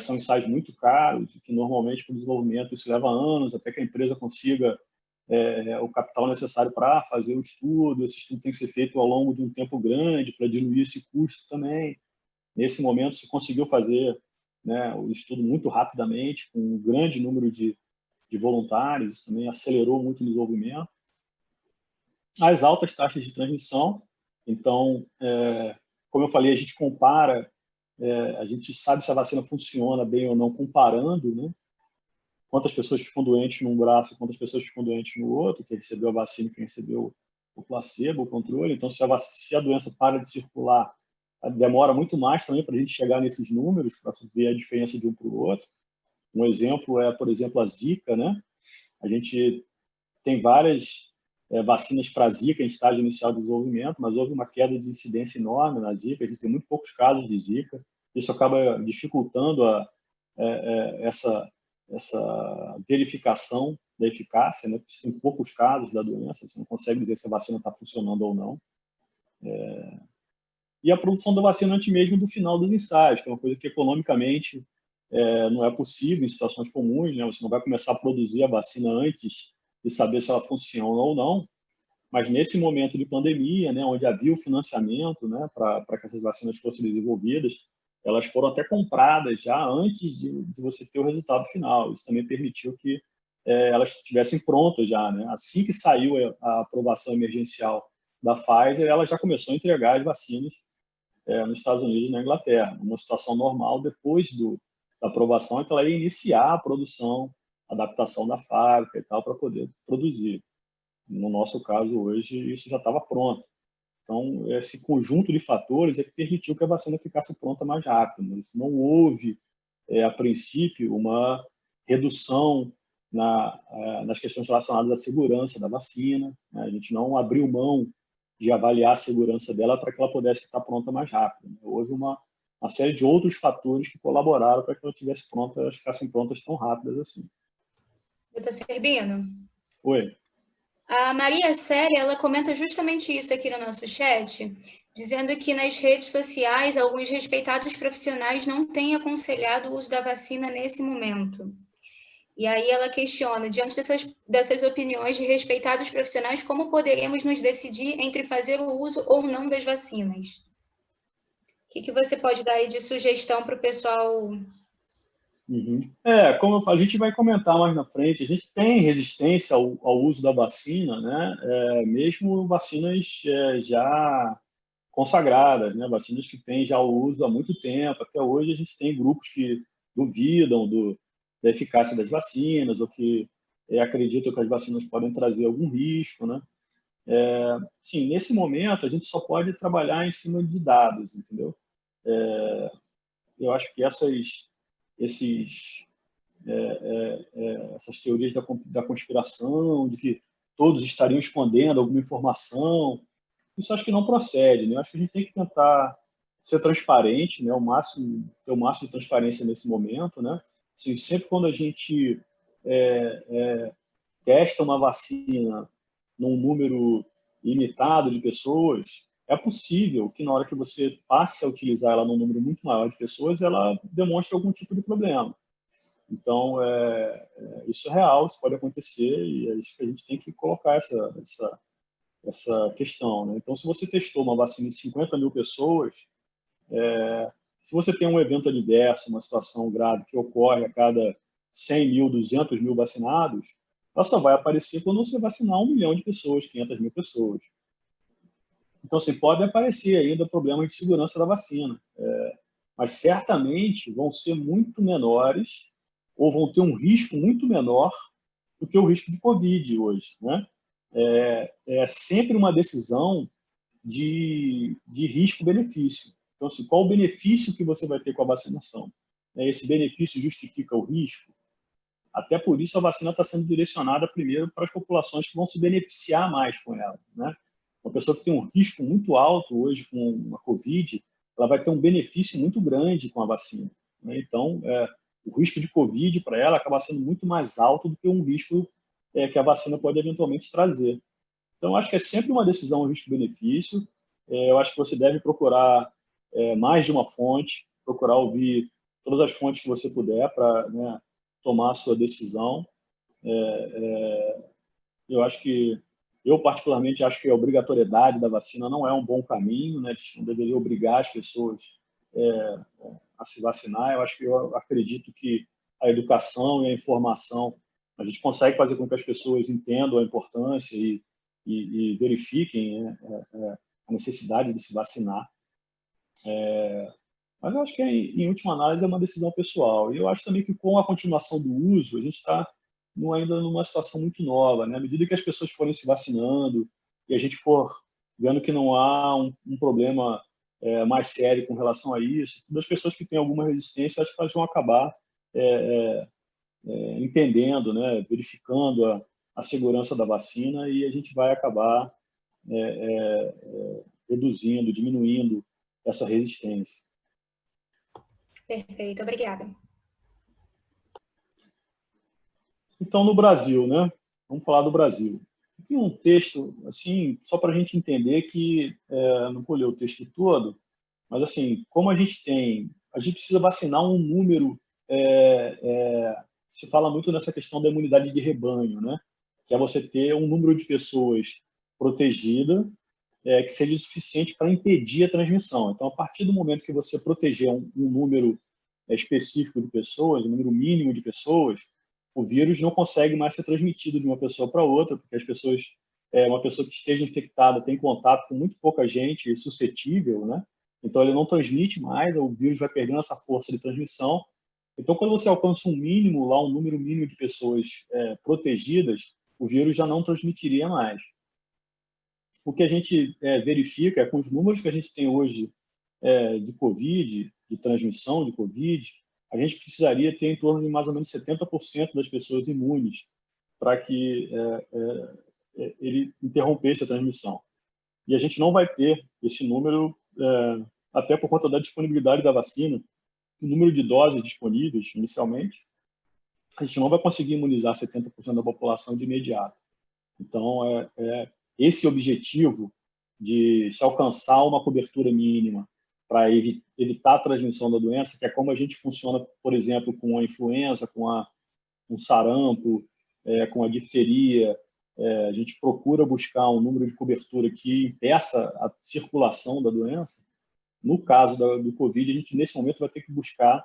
são ensaios muito caros, que normalmente, para o desenvolvimento, isso leva anos até que a empresa consiga o capital necessário para fazer o estudo. Esse estudo tem que ser feito ao longo de um tempo grande para diluir esse custo também. Nesse momento, se conseguiu fazer, né, o estudo muito rapidamente, com um grande número de voluntários. Isso também acelerou muito o desenvolvimento. As altas taxas de transmissão. Então, como eu falei, a gente compara, a gente sabe se a vacina funciona bem ou não comparando, né? Quantas pessoas ficam doentes num braço, quantas pessoas ficam doentes no outro, quem recebeu a vacina e quem recebeu o placebo, o controle. Então, se a doença para de circular, demora muito mais também para a gente chegar nesses números, para ver a diferença de um para o outro. Um exemplo por exemplo, a Zika, né? A gente tem várias vacinas para a Zika em estágio inicial de desenvolvimento, mas houve uma queda de incidência enorme na Zika. A gente tem muito poucos casos de Zika. Isso acaba dificultando essa verificação da eficácia, né? Porque você tem poucos casos da doença, você não consegue dizer se a vacina está funcionando ou não. E a produção da vacina antes mesmo do final dos ensaios, que é uma coisa que economicamente não é possível em situações comuns, né? Você não vai começar a produzir a vacina antes de saber se ela funciona ou não, mas nesse momento de pandemia, né, onde havia o financiamento, né, para que essas vacinas fossem desenvolvidas, elas foram até compradas já antes de você ter o resultado final. Isso também permitiu que elas estivessem prontas já, né? Assim que saiu a aprovação emergencial da Pfizer, ela já começou a entregar as vacinas nos Estados Unidos e na Inglaterra. Numa situação normal, depois da aprovação, então ela ia iniciar a produção, a adaptação da fábrica e tal, para poder produzir. No nosso caso, hoje, isso já estava pronto. Então, esse conjunto de fatores é que permitiu que a vacina ficasse pronta mais rápido. Mas não houve, a princípio, uma redução nas questões relacionadas à segurança da vacina, né? A gente não abriu mão de avaliar a segurança dela para que ela pudesse estar pronta mais rápido, né? Houve uma série de outros fatores que colaboraram para que elas ficassem prontas tão rápidas assim. Doutor Cerbino? Oi. A Maria Célia, ela comenta justamente isso aqui no nosso chat, dizendo que nas redes sociais, alguns respeitados profissionais não têm aconselhado o uso da vacina nesse momento. E aí ela questiona, diante dessas opiniões de respeitados profissionais, como poderemos nos decidir entre fazer o uso ou não das vacinas? O que você pode dar aí de sugestão para o pessoal? Uhum. Como eu falo, a gente vai comentar mais na frente, a gente tem resistência ao uso da vacina, né? Mesmo vacinas já consagradas, né? Vacinas que têm já o uso há muito tempo. Até hoje a gente tem grupos que duvidam da eficácia das vacinas ou que acreditam que as vacinas podem trazer algum risco, né? Sim, nesse momento a gente só pode trabalhar em cima de dados, entendeu? Eu acho que essas teorias da conspiração, de que todos estariam escondendo alguma informação, isso acho que não procede, né? Eu acho que a gente tem que tentar ser transparente, né? Ter o máximo de transparência nesse momento, né? Assim, sempre quando a gente testa uma vacina num número limitado de pessoas, é possível que na hora que você passe a utilizar ela num número muito maior de pessoas, ela demonstre algum tipo de problema. Então, isso é real, isso pode acontecer, e é isso que a gente tem que colocar essa essa questão, né? Então, se você testou uma vacina em 50 mil pessoas, se você tem um evento adverso, uma situação grave que ocorre a cada 100 mil, 200 mil vacinados, ela só vai aparecer quando você vacinar 1 milhão de pessoas, 500 mil pessoas. Então, assim, pode aparecer ainda problemas de segurança da vacina, mas certamente vão ser muito menores ou vão ter um risco muito menor do que o risco de Covid hoje, né? É sempre uma decisão de risco-benefício. Então, assim, qual o benefício que você vai ter com a vacinação? Esse benefício justifica o risco? Até por isso a vacina está sendo direcionada primeiro para as populações que vão se beneficiar mais com ela, né? Uma pessoa que tem um risco muito alto hoje com a Covid, ela vai ter um benefício muito grande com a vacina, né? Então, o risco de Covid para ela acaba sendo muito mais alto do que um risco que a vacina pode eventualmente trazer. Então, acho que é sempre uma decisão risco-benefício. Eu acho que você deve procurar mais de uma fonte, procurar ouvir todas as fontes que você puder para, né, tomar a sua decisão. Eu particularmente acho que a obrigatoriedade da vacina não é um bom caminho, né? A gente não deveria obrigar as pessoas a se vacinar. Eu acredito que a educação e a informação, a gente consegue fazer com que as pessoas entendam a importância e verifiquem, né, a necessidade de se vacinar. Mas eu acho que, em última análise, é uma decisão pessoal. E eu acho também que, com a continuação do uso, a gente está ainda numa situação muito nova, né? À medida que as pessoas forem se vacinando e a gente for vendo que não há um problema mais sério com relação a isso, todas as pessoas que têm alguma resistência, acho que elas vão acabar entendendo, né? Verificando a segurança da vacina, e a gente vai acabar reduzindo, diminuindo essa resistência. Perfeito, obrigada. Então, no Brasil, né? Vamos falar do Brasil. Aqui um texto, assim, só para a gente entender que, não vou ler o texto todo, mas, assim, como a gente precisa vacinar um número, se fala muito nessa questão da imunidade de rebanho, né? Que é você ter um número de pessoas protegida, que seja suficiente para impedir a transmissão. Então, a partir do momento que você proteger um número específico de pessoas, um número mínimo de pessoas, o vírus não consegue mais ser transmitido de uma pessoa para outra, porque as pessoas, uma pessoa que esteja infectada tem contato com muito pouca gente suscetível, né? Então ele não transmite mais, o vírus vai perdendo essa força de transmissão. Então, quando você alcança um mínimo, lá um número mínimo de pessoas protegidas, o vírus já não transmitiria mais. O que a gente verifica é com os números que a gente tem hoje de Covid, de transmissão de Covid, a gente precisaria ter em torno de mais ou menos 70% das pessoas imunes para que ele interrompesse a transmissão. E a gente não vai ter esse número, até por conta da disponibilidade da vacina, o número de doses disponíveis inicialmente, a gente não vai conseguir imunizar 70% da população de imediato. Então, esse objetivo de se alcançar uma cobertura mínima para evitar a transmissão da doença, que é como a gente funciona, por exemplo, com a influenza, com um sarampo, com a difteria. A gente procura buscar um número de cobertura que impeça a circulação da doença. No caso do Covid, a gente, nesse momento, vai ter que buscar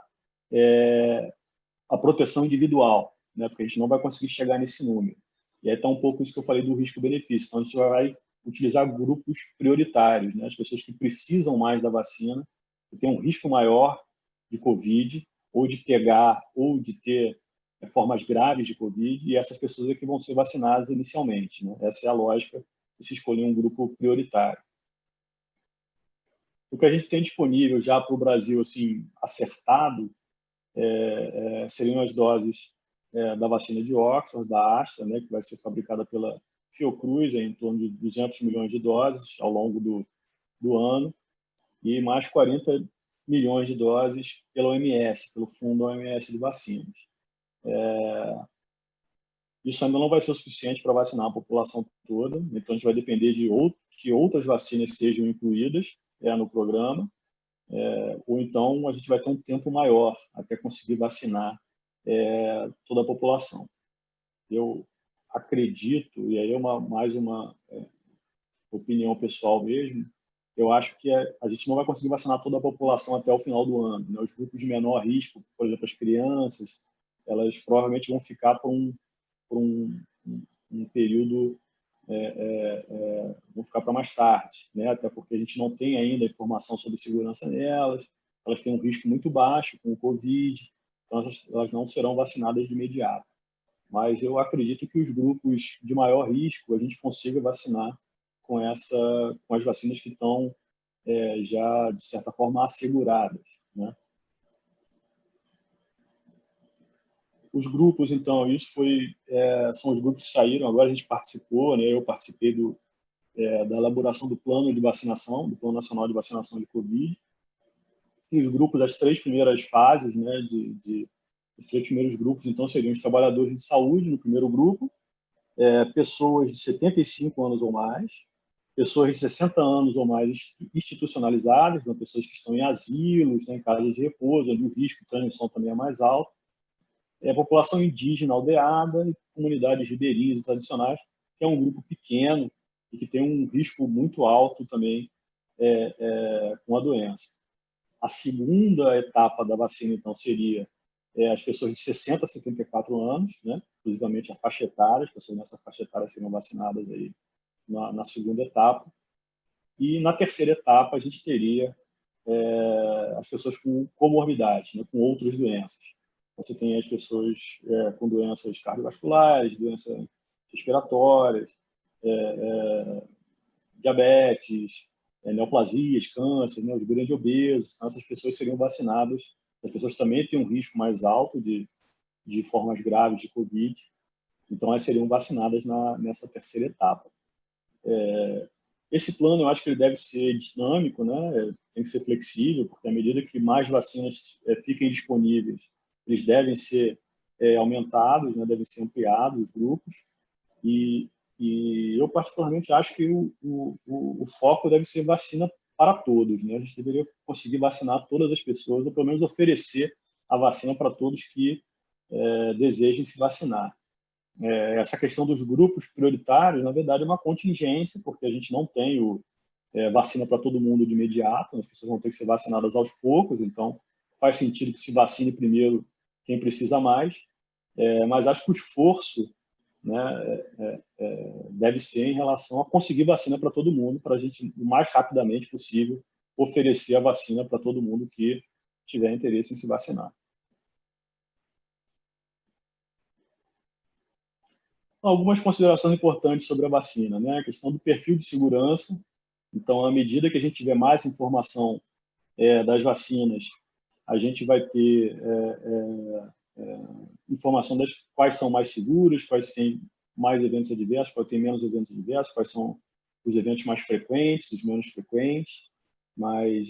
a proteção individual, né? Porque a gente não vai conseguir chegar nesse número. E aí está um pouco isso que eu falei do risco-benefício. Então, a gente vai utilizar grupos prioritários, né? As pessoas que precisam mais da vacina, que têm um risco maior de Covid, ou de pegar, ou de ter formas graves de Covid, e essas pessoas é que vão ser vacinadas inicialmente, né? Essa é a lógica de se escolher um grupo prioritário. O que a gente tem disponível já para o Brasil, assim, acertado, seriam as doses da vacina de Oxford, da Astra, né, que vai ser fabricada pela Fiocruz, em torno de 200 milhões de doses ao longo do ano, e mais 40 milhões de doses pela OMS, pelo Fundo OMS de Vacinas. Isso ainda não vai ser o suficiente para vacinar a população toda, então a gente vai depender de que outras vacinas sejam incluídas no programa, ou então a gente vai ter um tempo maior até conseguir vacinar toda a população. Eu acredito, e aí é mais uma opinião pessoal mesmo, eu acho que a gente não vai conseguir vacinar toda a população até o final do ano, né? Os grupos de menor risco, por exemplo, as crianças, elas provavelmente vão ficar por um período, vão ficar para mais tarde, né? Até porque a gente não tem ainda informação sobre segurança nelas, elas têm um risco muito baixo com o Covid, então elas não serão vacinadas de imediato. Mas eu acredito que os grupos de maior risco a gente consiga vacinar com as vacinas que estão já, de certa forma, asseguradas, né? Os grupos, então, são os grupos que saíram, agora a gente participou, né? Eu participei da elaboração do plano de vacinação, do Plano Nacional de Vacinação de Covid, e os grupos das 3 primeiras fases, né, os 3 primeiros grupos, então, seriam os trabalhadores de saúde, no primeiro grupo, pessoas de 75 anos ou mais, pessoas de 60 anos ou mais institucionalizadas, então, pessoas que estão em asilos, né, em casas de repouso, onde o risco de transmissão também é mais alto, população indígena aldeada e comunidades ribeirinhas e tradicionais, que é um grupo pequeno e que tem um risco muito alto também com a doença. A segunda etapa da vacina, então, seria as pessoas de 60 a 74 anos, né? Exclusivamente a faixa etária, as pessoas nessa faixa etária seriam vacinadas aí na segunda etapa. E na terceira etapa a gente teria as pessoas com comorbidades, né? Com outras doenças. Você tem as pessoas com doenças cardiovasculares, doenças respiratórias, diabetes, neoplasias, câncer, né? Os grandes obesos. Então, essas pessoas seriam vacinadas. As pessoas também têm um risco mais alto de formas graves de Covid. Então, elas seriam vacinadas nessa terceira etapa. Esse plano, eu acho que ele deve ser dinâmico, né? Tem que ser flexível, porque à medida que mais vacinas fiquem disponíveis, eles devem ser aumentados, né? Devem ser ampliados os grupos. E eu, particularmente, acho que o foco deve ser vacina para todos, né? A gente deveria conseguir vacinar todas as pessoas, ou pelo menos oferecer a vacina para todos que desejem se vacinar. Essa questão dos grupos prioritários, na verdade, é uma contingência, porque a gente não tem vacina para todo mundo de imediato, as pessoas vão ter que ser vacinadas aos poucos, então faz sentido que se vacine primeiro quem precisa mais, mas acho que o esforço, né, deve ser em relação a conseguir vacina para todo mundo, para a gente, o mais rapidamente possível, oferecer a vacina para todo mundo que tiver interesse em se vacinar. Algumas considerações importantes sobre a vacina, né? A questão do perfil de segurança. Então, à medida que a gente tiver mais informação das vacinas, a gente vai ter informação das quais são mais seguras, quais têm mais eventos adversos, quais têm menos eventos adversos, quais são os eventos mais frequentes, os menos frequentes. Mas,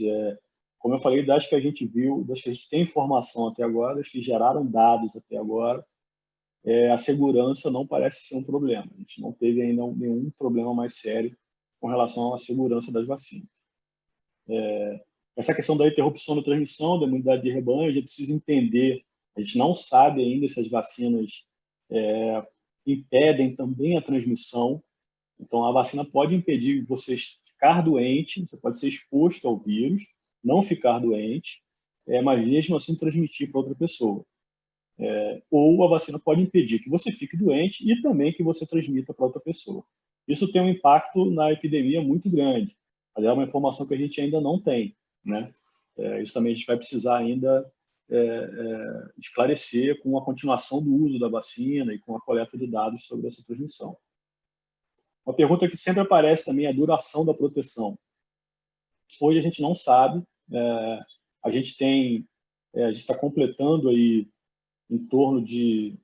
como eu falei, das que a gente viu, das que a gente tem informação até agora, das que geraram dados até agora, a segurança não parece ser um problema. A gente não teve ainda nenhum problema mais sério com relação à segurança das vacinas. Essa questão da interrupção da transmissão, da imunidade de rebanho, a gente precisa entender. A gente não sabe ainda se as vacinas impedem também a transmissão. Então, a vacina pode impedir você ficar doente, você pode ser exposto ao vírus, não ficar doente, mas mesmo assim transmitir para outra pessoa. Ou a vacina pode impedir que você fique doente e também que você transmita para outra pessoa. Isso tem um impacto na epidemia muito grande, mas é uma informação que a gente ainda não tem, né? Isso também a gente vai precisar ainda esclarecer com a continuação do uso da vacina e com a coleta de dados sobre essa transmissão. Uma pergunta que sempre aparece também é a duração da proteção. Hoje a gente não sabe, a gente está completando aí em torno de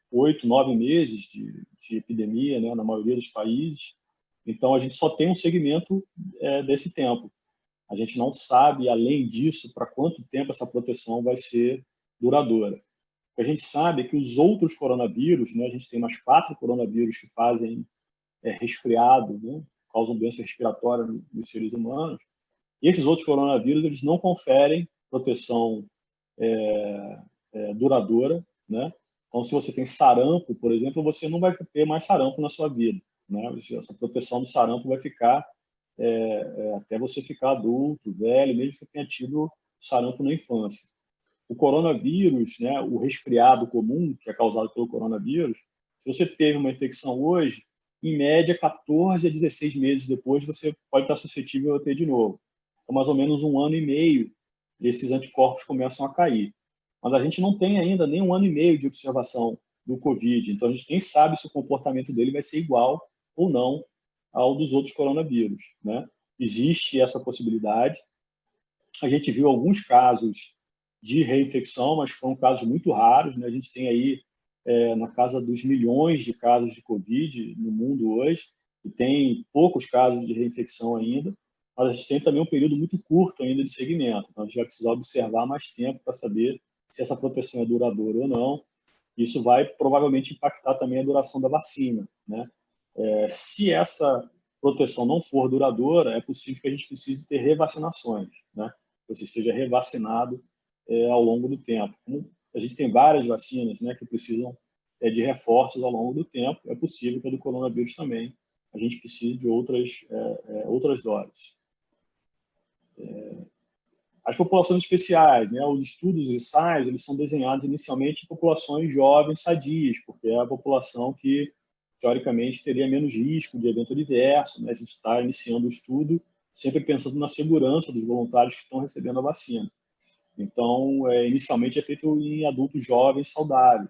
8, 9 meses de epidemia, né, na maioria dos países. Então, a gente só tem um segmento desse tempo. A gente não sabe, além disso, para quanto tempo essa proteção vai ser duradoura. O que a gente sabe é que os outros coronavírus, né, a gente tem umas 4 coronavírus que fazem resfriado, né, causam doença respiratória nos seres humanos, e esses outros coronavírus eles não conferem proteção duradoura, né? Então, se você tem sarampo, por exemplo, você não vai ter mais sarampo na sua vida, né? Essa proteção do sarampo vai ficar até você ficar adulto, velho, mesmo que você tenha tido sarampo na infância. O coronavírus, né, o resfriado comum, que é causado pelo coronavírus, se você teve uma infecção hoje, em média, 14 a 16 meses depois, você pode estar suscetível a ter de novo. Então, mais ou menos 1 ano e meio, esses anticorpos começam a cair. Mas a gente não tem ainda nem 1 ano e meio de observação do Covid, então a gente nem sabe se o comportamento dele vai ser igual ou não ao dos outros coronavírus, né? Existe essa possibilidade. A gente viu alguns casos de reinfecção, mas foram casos muito raros, né? A gente tem aí na casa dos milhões de casos de Covid no mundo hoje, e tem poucos casos de reinfecção ainda, mas a gente tem também um período muito curto ainda de segmento, então a gente vai precisar observar mais tempo para saber se essa proteção é duradoura ou não. Isso vai provavelmente impactar também a duração da vacina, né? Se essa proteção não for duradoura, é possível que a gente precise ter revacinações, né? Que você seja revacinado ao longo do tempo. Como a gente tem várias vacinas, né, que precisam de reforços ao longo do tempo, é possível que a do coronavírus também a gente precise de outras doses. As populações especiais, né, os estudos e ensaios, eles são desenhados inicialmente em populações jovens sadias, porque é a população que, teoricamente, teria menos risco de evento adverso, né? A gente está iniciando o estudo sempre pensando na segurança dos voluntários que estão recebendo a vacina. Então, inicialmente é feito em adultos jovens saudáveis.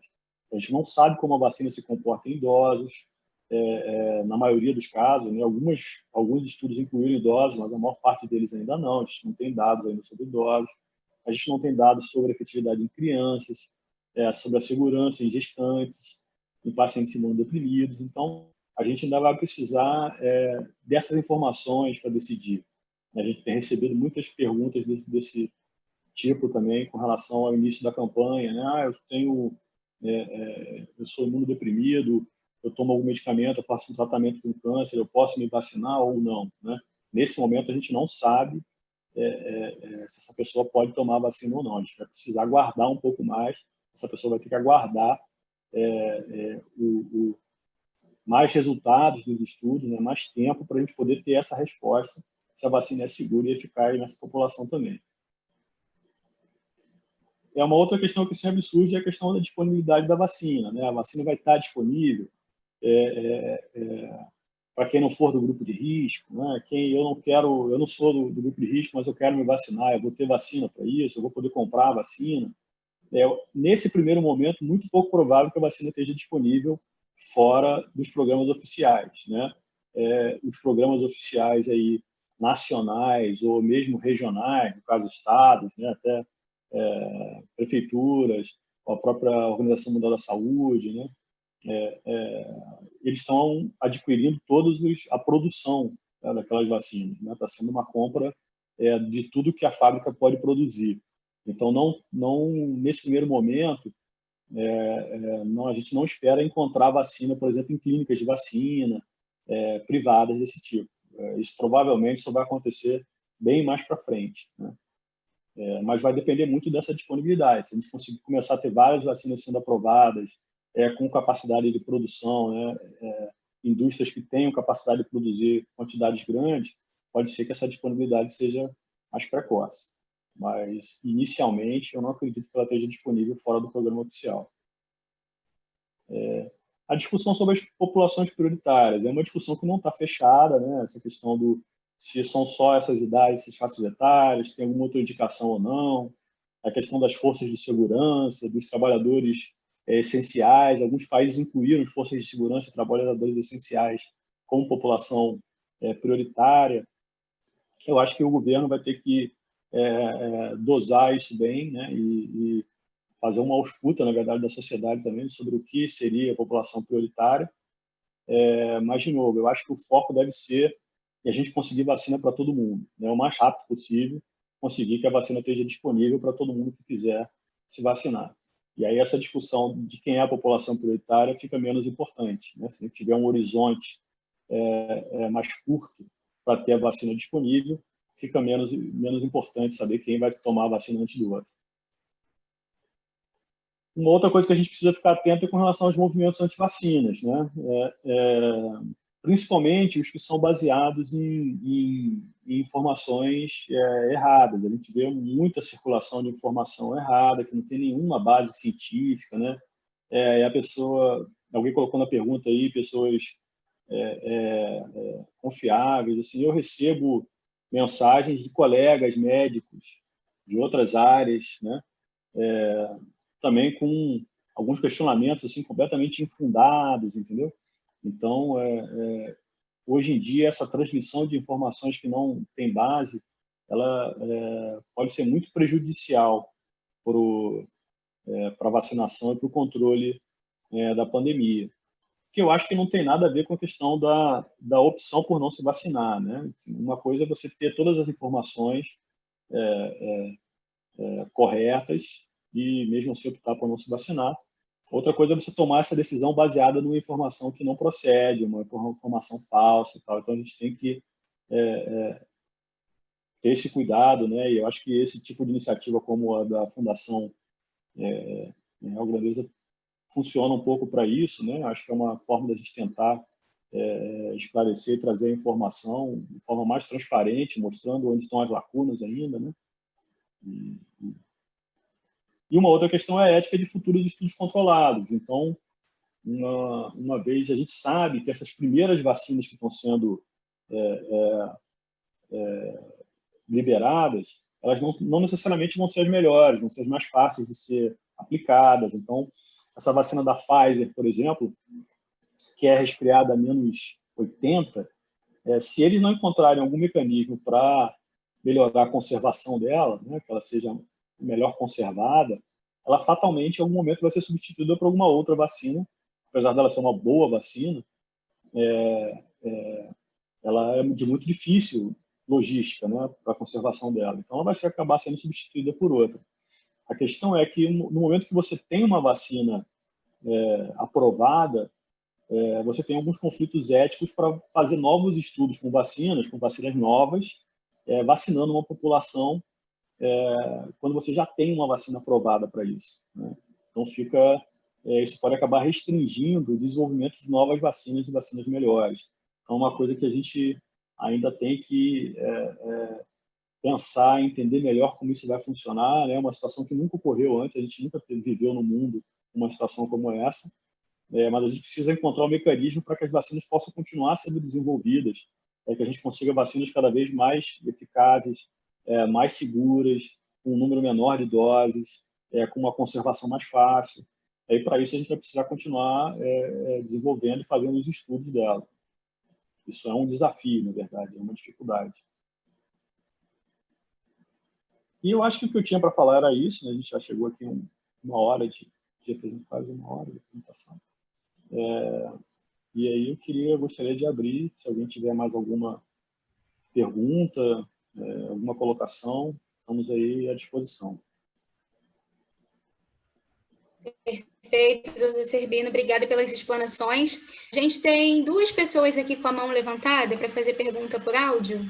A gente não sabe como a vacina se comporta em idosos, na maioria dos casos, né? Alguns estudos incluíram idosos, mas a maior parte deles ainda não. A gente não tem dados ainda sobre idosos. A gente não tem dados sobre a efetividade em crianças, sobre a segurança em gestantes, em pacientes imunodeprimidos. Então, a gente ainda vai precisar dessas informações para decidir. A gente tem recebido muitas perguntas desse tipo também com relação ao início da campanha, né? Eu sou imunodeprimido, eu tomo algum medicamento, eu faço um tratamento com câncer, eu posso me vacinar ou não, né? Nesse momento a gente não sabe se essa pessoa pode tomar a vacina ou não. A gente vai precisar aguardar um pouco mais. Essa pessoa vai ter que aguardar mais resultados dos estudos, né? Mais tempo para a gente poder ter essa resposta se a vacina é segura e eficaz nessa população também. Uma outra questão que sempre surge é a questão da disponibilidade da vacina, né? A vacina vai estar disponível para quem não for do grupo de risco, né? Eu não sou do grupo de risco, mas eu quero me vacinar, eu vou ter vacina para isso, eu vou poder comprar a vacina. Nesse primeiro momento, muito pouco provável que a vacina esteja disponível fora dos programas oficiais, né? Os programas oficiais aí nacionais ou mesmo regionais, no caso estados, né? Até prefeituras, a própria Organização Mundial da Saúde, né? Eles estão adquirindo a produção, né, daquelas vacinas, né? Está sendo uma compra de tudo que a fábrica pode produzir. Então, nesse primeiro momento, a gente não espera encontrar vacina, por exemplo, em clínicas de vacina privadas desse tipo. Isso provavelmente só vai acontecer bem mais para frente, né? Mas vai depender muito dessa disponibilidade. Se a gente conseguir começar a ter várias vacinas sendo aprovadas, com capacidade de produção, né, indústrias que tenham capacidade de produzir quantidades grandes, pode ser que essa disponibilidade seja mais precoce. Mas, inicialmente, eu não acredito que ela esteja disponível fora do programa oficial. A discussão sobre as populações prioritárias é uma discussão que não está fechada, né? Essa questão se são só essas idades, essas faixas etárias, se tem alguma outra indicação ou não, a questão das forças de segurança, dos trabalhadores essenciais. Alguns países incluíram as forças de segurança e trabalhadores essenciais como população prioritária. Eu acho que o governo vai ter que dosar isso bem, né? E fazer uma ausculta, na verdade, da sociedade também sobre o que seria a população prioritária. Mas, de novo, eu acho que o foco deve ser que a gente conseguir vacina para todo mundo, né? O mais rápido possível, conseguir que a vacina esteja disponível para todo mundo que quiser se vacinar. E aí essa discussão de quem é a população prioritária fica menos importante, né? Se a gente tiver um horizonte mais curto para ter a vacina disponível, fica menos importante saber quem vai tomar a vacina antes do outro. Uma outra coisa que a gente precisa ficar atento é com relação aos movimentos anti-vacinas, né? principalmente os que são baseados em informações erradas. A gente vê muita circulação de informação errada, que não tem nenhuma base científica, né? E a pessoa, alguém colocou na pergunta aí, pessoas confiáveis, assim, eu recebo mensagens de colegas médicos de outras áreas, né? Também com alguns questionamentos assim completamente infundados, entendeu? Então, hoje em dia, essa transmissão de informações que não tem base, ela pode ser muito prejudicial para a vacinação e para o controle da pandemia. Que eu acho que não tem nada a ver com a questão da opção por não se vacinar, né? Uma coisa é você ter todas as informações corretas e mesmo assim optar por não se vacinar. Outra coisa é você tomar essa decisão baseada numa informação que não procede, uma informação falsa e tal. Então, a gente tem que ter esse cuidado, né? E eu acho que esse tipo de iniciativa, como a da Fundação Real Grandeza, funciona um pouco para isso, né? Acho que é uma forma da gente tentar esclarecer e trazer a informação de forma mais transparente, mostrando onde estão as lacunas ainda, né? E uma outra questão é a ética de futuros estudos controlados. Então, uma vez a gente sabe que essas primeiras vacinas que estão sendo liberadas, elas não necessariamente vão ser as melhores, vão ser as mais fáceis de ser aplicadas. Então, essa vacina da Pfizer, por exemplo, que é resfriada a menos 80, se eles não encontrarem algum mecanismo para melhorar a conservação dela, né, que ela seja melhor conservada, ela fatalmente, em algum momento, vai ser substituída por alguma outra vacina. Apesar dela ser uma boa vacina, ela é de muito difícil logística, né, para a conservação dela. Então, ela vai acabar sendo substituída por outra. A questão é que, no momento que você tem uma vacina aprovada, você tem alguns conflitos éticos para fazer novos estudos com vacinas novas, vacinando uma população quando você já tem uma vacina aprovada para isso, né? Então, isso pode acabar restringindo o desenvolvimento de novas vacinas e vacinas melhores. Então, uma coisa que a gente ainda tem que pensar, entender melhor como isso vai funcionar, né? Uma situação que nunca ocorreu antes, a gente nunca viveu no mundo uma situação como essa, mas a gente precisa encontrar um mecanismo para que as vacinas possam continuar sendo desenvolvidas, para que a gente consiga vacinas cada vez mais eficazes, mais seguras, com um número menor de doses, com uma conservação mais fácil. E para isso a gente vai precisar continuar desenvolvendo e fazendo os estudos dela. Isso é um desafio, na verdade, é uma dificuldade. E eu acho que o que eu tinha para falar era isso, né? A gente já chegou aqui uma hora quase uma hora de apresentação. E aí eu gostaria de abrir, se alguém tiver mais alguma pergunta, alguma colocação, estamos aí à disposição. Perfeito, doutor Zerbino, obrigada pelas explanações. A gente tem 2 pessoas aqui com a mão levantada para fazer pergunta por áudio.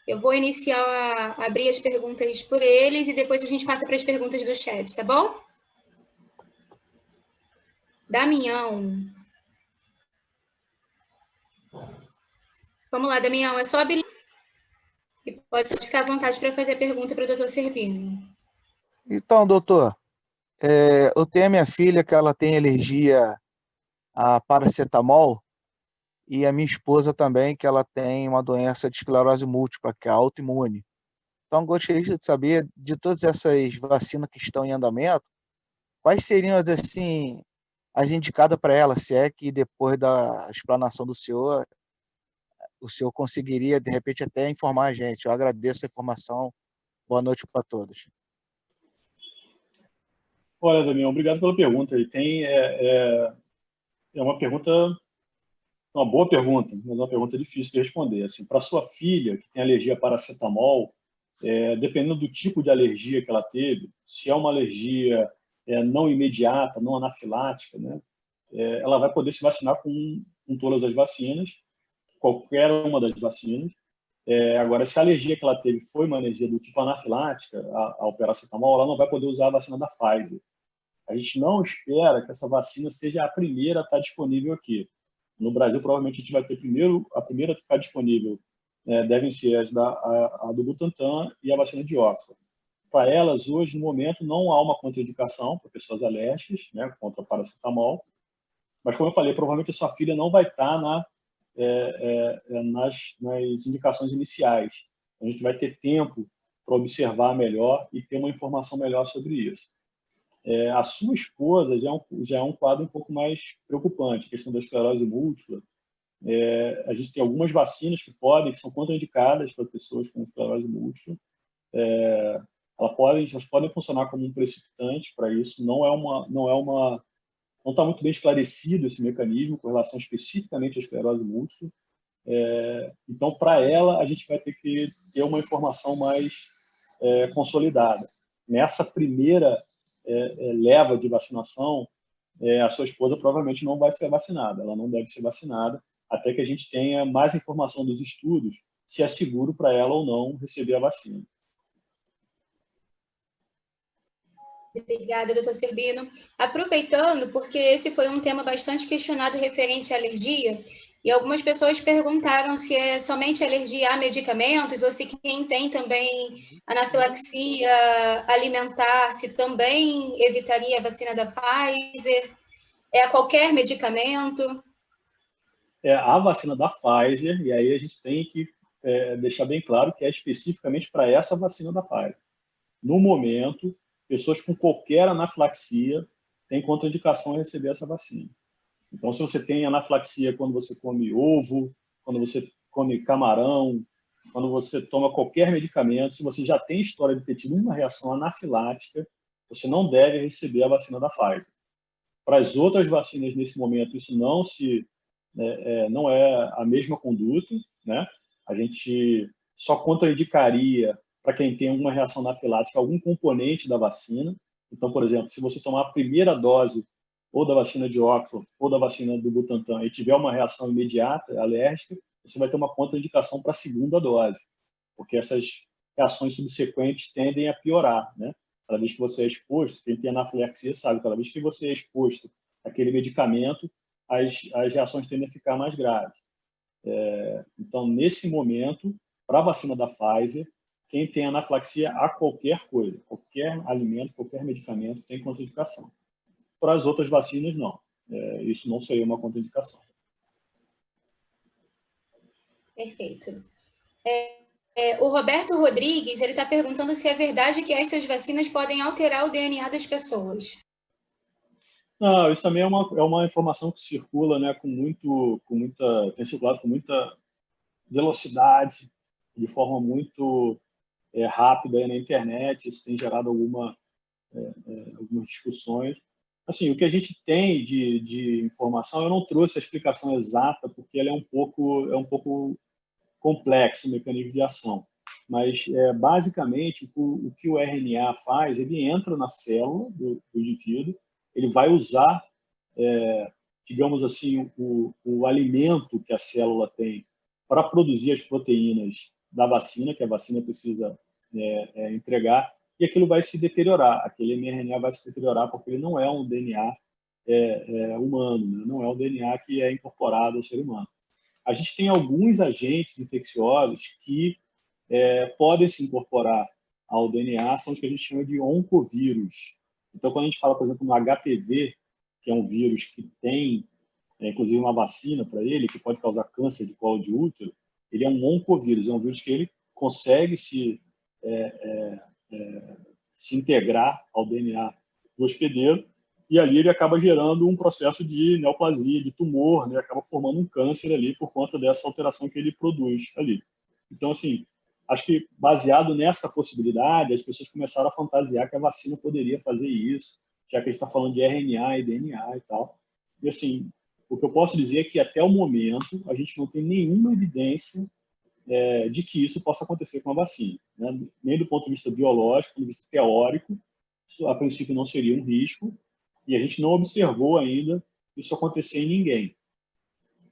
Eu vou iniciar abrir as perguntas por eles e depois a gente passa para as perguntas do chat, tá bom? Damião. Vamos lá, Damião, é só habilitar. E pode ficar à vontade para fazer a pergunta para o doutor Zerbino. Então, doutor, eu tenho a minha filha que ela tem alergia a paracetamol e a minha esposa também, que ela tem uma doença de esclerose múltipla, que é autoimune. Então, gostaria de saber, de todas essas vacinas que estão em andamento, quais seriam assim, as indicadas para ela, se é que depois da explanação do senhor, o senhor conseguiria, de repente, até informar a gente. Eu agradeço a informação. Boa noite para todos. Olha, Damião, obrigado pela pergunta. É uma boa pergunta, mas é uma pergunta difícil de responder. Assim, para sua filha, que tem alergia a paracetamol, dependendo do tipo de alergia que ela teve, se é uma alergia não imediata, não anafilática, né, ela vai poder se vacinar com todas as vacinas, qualquer uma das vacinas. Agora, se a alergia que ela teve foi uma alergia do tipo anafilática ao paracetamol, ela não vai poder usar a vacina da Pfizer. A gente não espera que essa vacina seja a primeira a estar disponível aqui. No Brasil, provavelmente, a gente vai ter a primeira a ficar disponível devem ser a do Butantan e a vacina de Oxford. Para elas, hoje, no momento, não há uma contraindicação para pessoas alérgicas, né, contra paracetamol, mas, como eu falei, provavelmente a sua filha não vai estar nas indicações iniciais. A gente vai ter tempo para observar melhor e ter uma informação melhor sobre isso. A sua esposa já é um quadro um pouco mais preocupante, a questão da esclerose múltipla. A gente tem algumas vacinas que são contraindicadas para pessoas com esclerose múltipla. Elas podem funcionar como um precipitante para isso. Não está muito bem esclarecido esse mecanismo com relação especificamente à esclerose múltipla. Então, para ela, a gente vai ter que ter uma informação mais consolidada. Nessa primeira leva de vacinação, a sua esposa provavelmente não vai ser vacinada. Ela não deve ser vacinada até que a gente tenha mais informação dos estudos se é seguro para ela ou não receber a vacina. Obrigada, doutor Cerbino. Aproveitando, porque esse foi um tema bastante questionado referente à alergia, e algumas pessoas perguntaram se é somente alergia a medicamentos ou se quem tem também anafilaxia alimentar, se também evitaria a vacina da Pfizer, a qualquer medicamento? A vacina da Pfizer, e aí a gente tem que deixar bem claro que é especificamente para essa vacina da Pfizer. No momento, pessoas com qualquer anafilaxia têm contraindicação a receber essa vacina. Então, se você tem anafilaxia quando você come ovo, quando você come camarão, quando você toma qualquer medicamento, se você já tem história de ter tido uma reação anafilática, você não deve receber a vacina da Pfizer. Para as outras vacinas, nesse momento, isso não é a mesma conduta, né? A gente só contraindicaria para quem tem alguma reação anafilática algum componente da vacina. Então, por exemplo, se você tomar a primeira dose ou da vacina de Oxford ou da vacina do Butantan e tiver uma reação imediata alérgica, você vai ter uma contraindicação para a segunda dose, porque essas reações subsequentes tendem a piorar, né? Cada vez que você é exposto, quem tem anafilaxia sabe, cada vez que você é exposto àquele medicamento, as reações tendem a ficar mais graves. Então, nesse momento, para a vacina da Pfizer, quem tem anafilaxia a qualquer coisa, qualquer alimento, qualquer medicamento, tem contraindicação. Para as outras vacinas, não. Isso não seria uma contraindicação. Perfeito. O Roberto Rodrigues ele está perguntando se é verdade que estas vacinas podem alterar o DNA das pessoas. Não, isso também é uma informação que circula, né, tem circulado com muita velocidade, de forma muito rápida aí na internet. Isso tem gerado algumas discussões. Assim, o que a gente tem de informação, eu não trouxe a explicação exata, porque ela é um pouco complexo, o mecanismo de ação. Mas, basicamente, o que o RNA faz, ele entra na célula do indivíduo, ele vai usar, digamos assim, o alimento que a célula tem para produzir as proteínas da vacina, que a vacina precisa entregar, e aquilo vai se deteriorar, aquele mRNA vai se deteriorar, porque ele não é um DNA humano, né? Não é um DNA que é incorporado ao ser humano. A gente tem alguns agentes infecciosos que podem se incorporar ao DNA, são os que a gente chama de oncovírus. Então, quando a gente fala, por exemplo, no HPV, que é um vírus que tem, inclusive, uma vacina para ele, que pode causar câncer de colo de útero, ele é um oncovírus, é um vírus que ele consegue se integrar ao DNA do hospedeiro, e ali ele acaba gerando um processo de neoplasia, de tumor, né? Acaba formando um câncer ali por conta dessa alteração que ele produz ali. Então, assim, acho que baseado nessa possibilidade, as pessoas começaram a fantasiar que a vacina poderia fazer isso, já que a gente está falando de RNA e DNA e tal. E, assim, o que eu posso dizer é que até o momento a gente não tem nenhuma evidência de que isso possa acontecer com a vacina, né? Nem do ponto de vista biológico, do ponto de vista teórico, isso a princípio não seria um risco, e a gente não observou ainda isso acontecer em ninguém.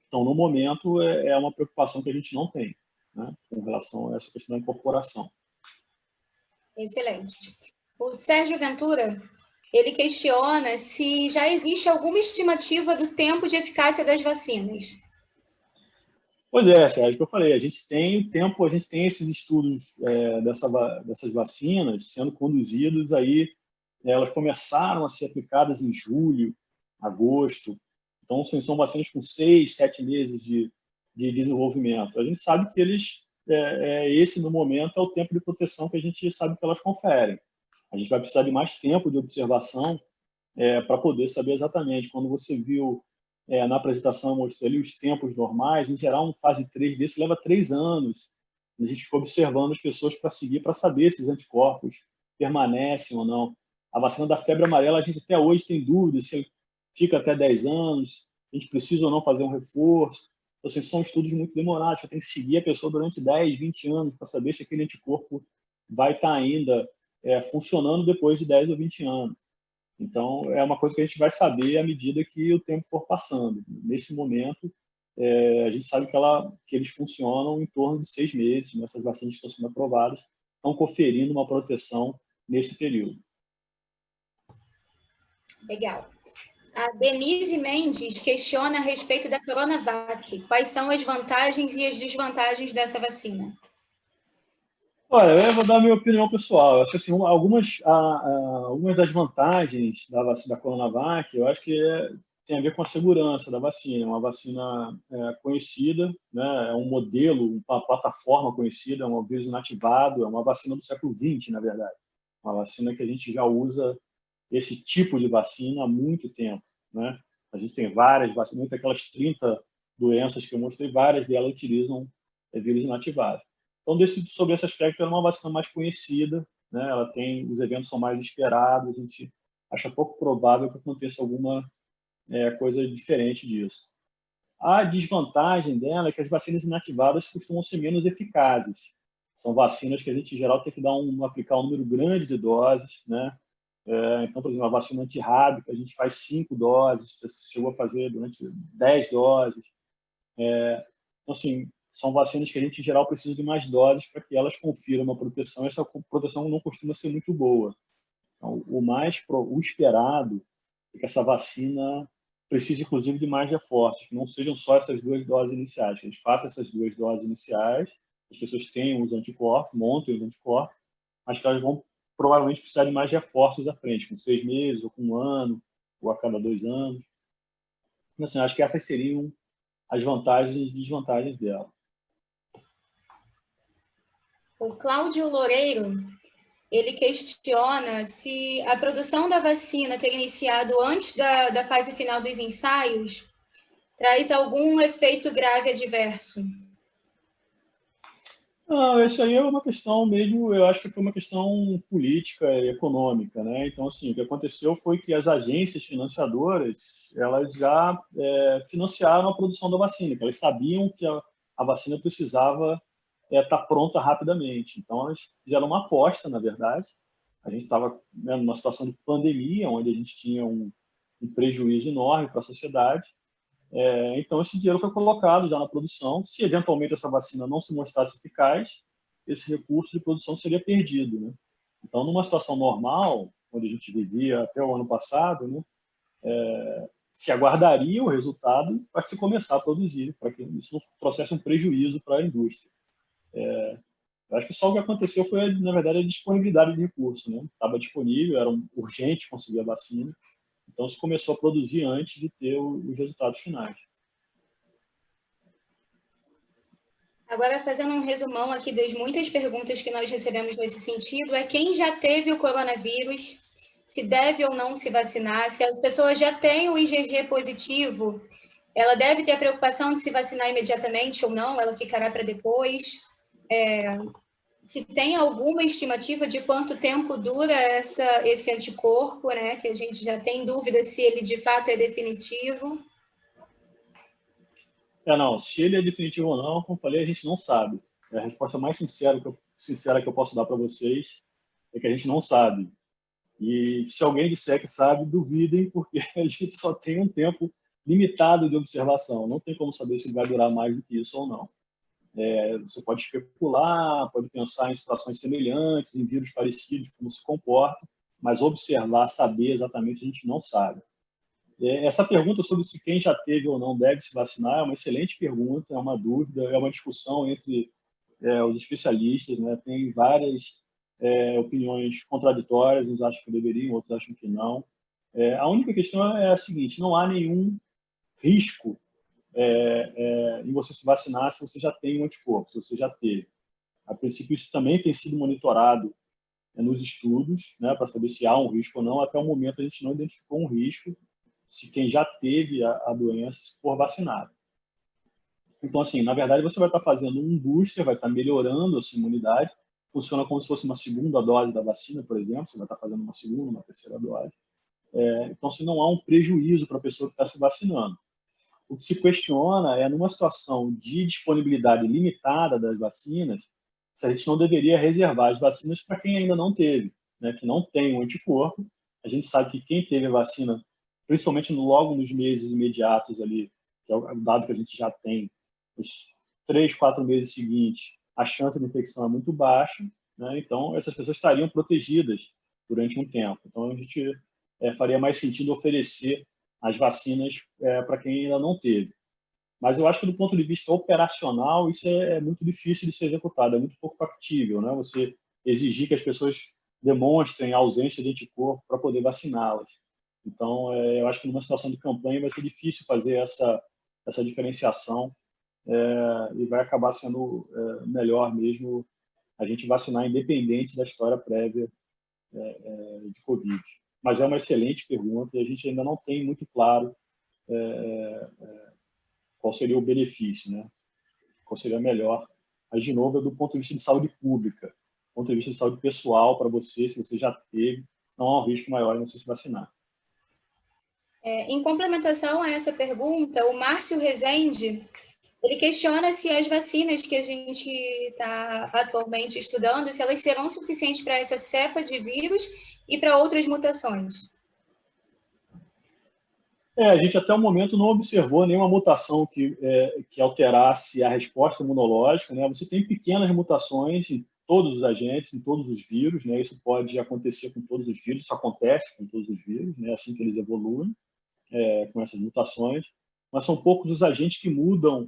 Então, no momento, é uma preocupação que a gente não tem, né, com relação a essa questão da incorporação. Excelente. O Sérgio Ventura ele questiona se já existe alguma estimativa do tempo de eficácia das vacinas. Pois é, Sérgio, que eu falei, a gente tem o tempo, a gente tem esses estudos dessas vacinas sendo conduzidos aí, elas começaram a ser aplicadas em julho, agosto, então são vacinas com 6, 7 meses de desenvolvimento. A gente sabe que esse no momento é o tempo de proteção que a gente sabe que elas conferem. A gente vai precisar de mais tempo de observação para poder saber exatamente. Quando você viu na apresentação, eu mostrei ali os tempos normais, em geral, uma fase 3 desse leva 3 anos. A gente fica observando as pessoas para seguir, para saber se os anticorpos permanecem ou não. A vacina da febre amarela, a gente até hoje tem dúvidas se fica até 10 anos, a gente precisa ou não fazer um reforço. Então, assim, são estudos muito demorados, você tem que seguir a pessoa durante 10, 20 anos para saber se aquele anticorpo vai estar ainda funcionando depois de 10 ou 20 anos. Então, é uma coisa que a gente vai saber à medida que o tempo for passando. Nesse momento, a gente sabe que eles funcionam em torno de 6 meses, nessas vacinas que estão sendo aprovadas, estão conferindo uma proteção nesse período. Legal. A Denise Mendes questiona a respeito da Coronavac. Quais são as vantagens e as desvantagens dessa vacina? Olha, eu vou dar a minha opinião pessoal. Eu acho que, assim, algumas das vantagens da vacina da Coronavac, eu acho que tem a ver com a segurança da vacina. É uma vacina conhecida, né? É um modelo, uma plataforma conhecida, é um vírus inativado, é uma vacina do século XX, na verdade. Uma vacina que a gente já usa esse tipo de vacina há muito tempo, né? A gente tem várias vacinas, aquelas 30 doenças que eu mostrei, várias delas utilizam vírus inativados. Então, sobre esse aspecto, ela é uma vacina mais conhecida, né? Os eventos são mais esperados, a gente acha pouco provável que aconteça alguma coisa diferente disso. A desvantagem dela é que as vacinas inativadas costumam ser menos eficazes. São vacinas que a gente, em geral, tem que aplicar um número grande de doses, né? Então, por exemplo, a vacina antirrábica, a gente faz 5 doses, você chegou a fazer durante 10 doses. Então, assim, são vacinas que a gente, em geral, precisa de mais doses para que elas confiram uma proteção. Essa proteção não costuma ser muito boa. Então, o esperado é que essa vacina precise, inclusive, de mais reforços, que não sejam só essas 2 doses iniciais, que a gente faça essas 2 doses iniciais, as pessoas tenham os anticorpos, montem os anticorpos, mas que elas vão provavelmente precisar de mais reforços à frente, com 6 meses, ou com 1 ano, ou a cada 2 anos. Então, assim, acho que essas seriam as vantagens e desvantagens dela. O Cláudio Loureiro, ele questiona se a produção da vacina ter iniciado antes da fase final dos ensaios traz algum efeito grave adverso. Não, isso aí é uma questão mesmo, eu acho que foi uma questão política e econômica, né? Então, assim, o que aconteceu foi que as agências financiadoras, elas já financiaram a produção da vacina, que elas sabiam que a vacina precisava estar pronta rapidamente. Então, elas fizeram uma aposta, na verdade. A gente estava numa situação de pandemia, onde a gente tinha um prejuízo enorme para a sociedade. Então, esse dinheiro foi colocado já na produção. Se, eventualmente, essa vacina não se mostrasse eficaz, esse recurso de produção seria perdido, né? Então, numa situação normal, onde a gente vivia até o ano passado, né, se aguardaria o resultado para se começar a produzir, para que isso não trouxesse um prejuízo para a indústria. Eu acho que só o que aconteceu foi, na verdade, a disponibilidade de recurso, né? Estava disponível, era urgente conseguir a vacina. Então, se começou a produzir antes de ter os resultados finais. Agora, fazendo um resumão aqui das muitas perguntas que nós recebemos nesse sentido, quem já teve o coronavírus, se deve ou não se vacinar, se a pessoa já tem o IgG positivo, ela deve ter a preocupação de se vacinar imediatamente ou não, ela ficará para depois. Se tem alguma estimativa de quanto tempo dura esse anticorpo, né? Que a gente já tem dúvida se ele de fato é definitivo. Não, se ele é definitivo ou não, como falei, a gente não sabe. A resposta mais sincera que eu posso dar para vocês é que a gente não sabe. E se alguém disser que sabe, duvidem, porque a gente só tem um tempo limitado de observação. Não tem como saber se ele vai durar mais do que isso ou não. Você pode especular, pode pensar em situações semelhantes, em vírus parecidos, como se comportam, mas observar, saber exatamente, a gente não sabe. Essa pergunta sobre se quem já teve ou não deve se vacinar é uma excelente pergunta, é uma dúvida, é uma discussão entre os especialistas, né? Tem várias opiniões contraditórias, uns acham que deveriam, outros acham que não. A única questão é a seguinte: não há nenhum risco em você se vacinar se você já tem um anticorpo, se você já teve. A princípio, isso também tem sido monitorado nos estudos, né, para saber se há um risco ou não. Até o momento, a gente não identificou um risco se quem já teve a doença for vacinado. Então, assim, na verdade, você vai estar fazendo um booster, vai estar melhorando a sua imunidade. Funciona como se fosse uma segunda dose da vacina, por exemplo. Você vai estar fazendo uma segunda, uma terceira dose. Então, se não há um prejuízo para a pessoa que está se vacinando. O que se questiona é, numa situação de disponibilidade limitada das vacinas, se a gente não deveria reservar as vacinas para quem ainda não teve, né, que não tem um anticorpo. A gente sabe que quem teve a vacina, principalmente logo nos meses imediatos ali, que é o dado que a gente já tem, os 3, 4 meses seguintes, a chance de infecção é muito baixa, né? Então essas pessoas estariam protegidas durante um tempo. Então a gente faria mais sentido oferecer as vacinas para quem ainda não teve. Mas eu acho que, do ponto de vista operacional, isso é muito difícil de ser executado, é muito pouco factível, né? Você exigir que as pessoas demonstrem a ausência de anticorpo para poder vaciná-las. Então, eu acho que numa situação de campanha vai ser difícil fazer essa diferenciação e vai acabar sendo melhor mesmo a gente vacinar independente da história prévia de Covid. Mas é uma excelente pergunta e a gente ainda não tem muito claro qual seria o benefício, né? Qual seria melhor. Mas, de novo, é do ponto de vista de saúde pública, do ponto de vista de saúde pessoal para você, se você já teve, não há um risco maior em você se vacinar. Em complementação a essa pergunta, o Márcio Rezende, ele questiona se as vacinas que a gente está atualmente estudando, se elas serão suficientes para essa cepa de vírus e para outras mutações. A gente até o momento não observou nenhuma mutação que alterasse a resposta imunológica, né? Você tem pequenas mutações em todos os agentes, em todos os vírus, né? Isso pode acontecer com todos os vírus, isso acontece com todos os vírus, né? Assim que eles evoluem, com essas mutações. Mas são poucos os agentes que mudam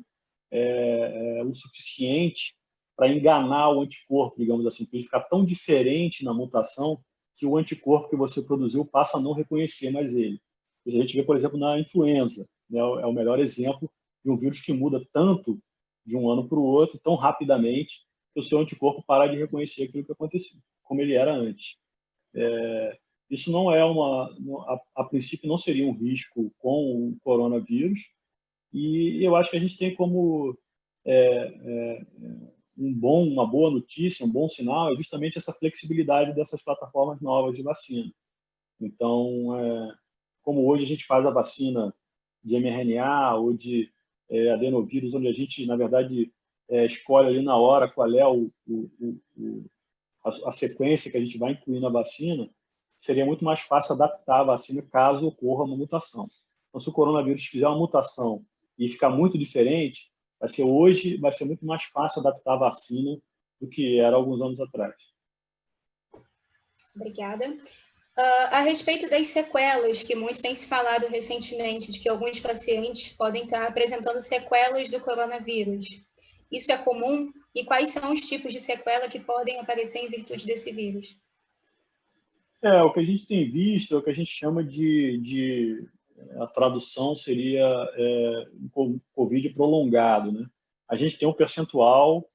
o suficiente para enganar o anticorpo, digamos assim, para ele ficar tão diferente na mutação que o anticorpo que você produziu passa a não reconhecer mais ele. Isso a gente vê, por exemplo, na influenza, né? É o melhor exemplo de um vírus que muda tanto de um ano para o outro, tão rapidamente, que o seu anticorpo para de reconhecer aquilo que aconteceu, como ele era antes. Isso não é a princípio não seria um risco com o coronavírus, e eu acho que a gente tem como uma boa notícia, um bom sinal, é justamente essa flexibilidade dessas plataformas novas de vacina. Então, como hoje a gente faz a vacina de mRNA ou de adenovírus, onde a gente, na verdade, escolhe ali na hora qual é a sequência que a gente vai incluir na vacina, seria muito mais fácil adaptar a vacina caso ocorra uma mutação. Então, se o coronavírus fizer uma mutação e ficar muito diferente, vai ser muito mais fácil adaptar a vacina do que era alguns anos atrás. Obrigada. A respeito das sequelas, que muito tem se falado recentemente, de que alguns pacientes podem estar apresentando sequelas do coronavírus. Isso é comum? E quais são os tipos de sequela que podem aparecer em virtude desse vírus? O que a gente tem visto é o que a gente chama a tradução seria um Covid prolongado, né? A gente tem um percentual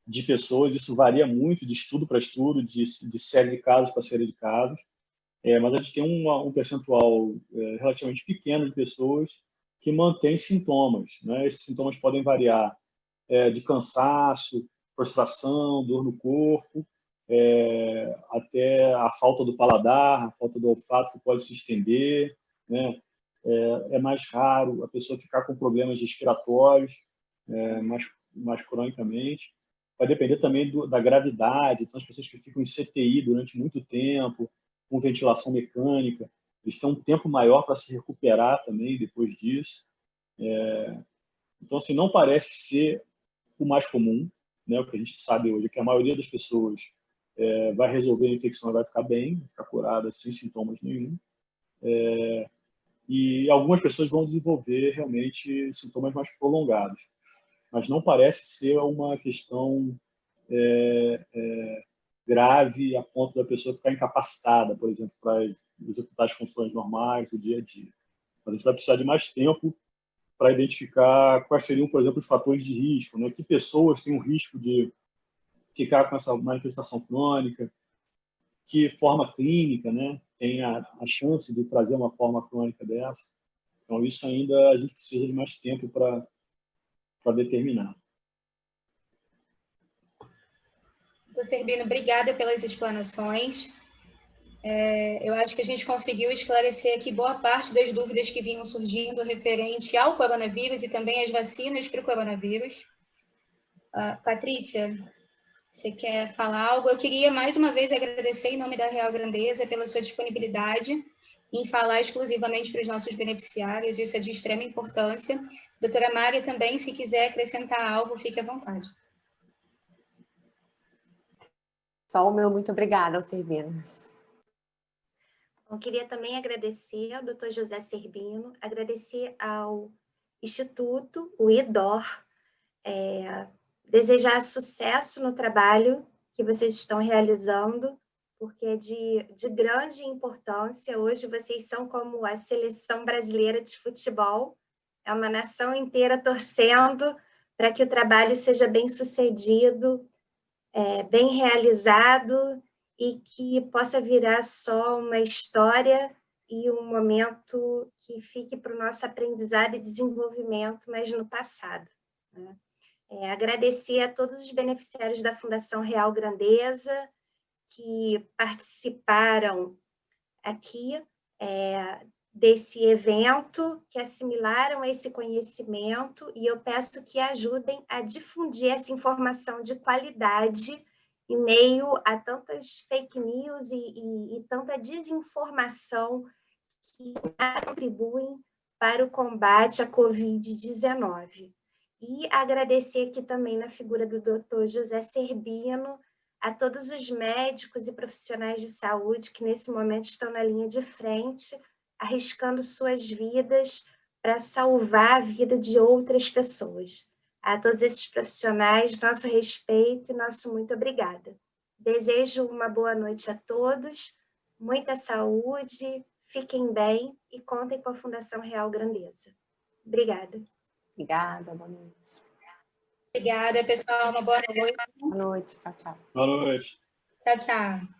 de pessoas, isso varia muito de estudo para estudo, de série de casos para série de casos, mas a gente tem um percentual relativamente pequeno de pessoas que mantêm sintomas, né? Esses sintomas podem variar de cansaço, prostração, dor no corpo, até a falta do paladar, a falta do olfato que pode se estender, né? É mais raro a pessoa ficar com problemas respiratórios mais cronicamente. Vai depender também da gravidade. Então, as pessoas que ficam em CTI durante muito tempo, com ventilação mecânica, eles têm um tempo maior para se recuperar também depois disso. Então, assim, não parece ser o mais comum, né? O que a gente sabe hoje é que a maioria das pessoas vai resolver a infecção e vai ficar bem, vai ficar curada sem sintomas nenhum. E algumas pessoas vão desenvolver realmente sintomas mais prolongados. Mas não parece ser uma questão grave a ponto da pessoa ficar incapacitada, por exemplo, para executar as funções normais do dia a dia. Mas a gente vai precisar de mais tempo para identificar quais seriam, por exemplo, os fatores de risco, né? Que pessoas têm um risco de ficar com essa manifestação crônica, que forma clínica, né? Tem a chance de trazer uma forma crônica dessa. Então, isso ainda a gente precisa de mais tempo para determinar. Doutor Cerbino, obrigada pelas explanações. Eu acho que a gente conseguiu esclarecer aqui boa parte das dúvidas que vinham surgindo referente ao coronavírus e também às vacinas para o coronavírus. Patrícia, você quer falar algo? Eu queria mais uma vez agradecer em nome da Real Grandeza pela sua disponibilidade em falar exclusivamente para os nossos beneficiários, isso é de extrema importância. Doutora Mária também, se quiser acrescentar algo, fique à vontade. Só o meu muito obrigada ao Cerbino. Eu queria também agradecer ao Dr. José Cerbino, agradecer ao Instituto, o IDOR, desejar sucesso no trabalho que vocês estão realizando, porque é de grande importância. Hoje vocês são como a seleção brasileira de futebol, é uma nação inteira torcendo para que o trabalho seja bem sucedido, bem realizado e que possa virar só uma história e um momento que fique para o nosso aprendizado e desenvolvimento, mas no passado, né? Agradecer a todos os beneficiários da Fundação Real Grandeza que participaram aqui desse evento, que assimilaram esse conhecimento, e eu peço que ajudem a difundir essa informação de qualidade em meio a tantas fake news e tanta desinformação que contribuem para o combate à Covid-19. E agradecer aqui também na figura do Dr. José Cerbino a todos os médicos e profissionais de saúde que nesse momento estão na linha de frente, arriscando suas vidas para salvar a vida de outras pessoas. A todos esses profissionais, nosso respeito e nosso muito obrigada. Desejo uma boa noite a todos, muita saúde, fiquem bem e contem com a Fundação Real Grandeza. Obrigada. Obrigada, boa noite. Obrigada, pessoal. Uma boa noite. Boa noite, tchau, tchau. Boa noite. Tchau, tchau.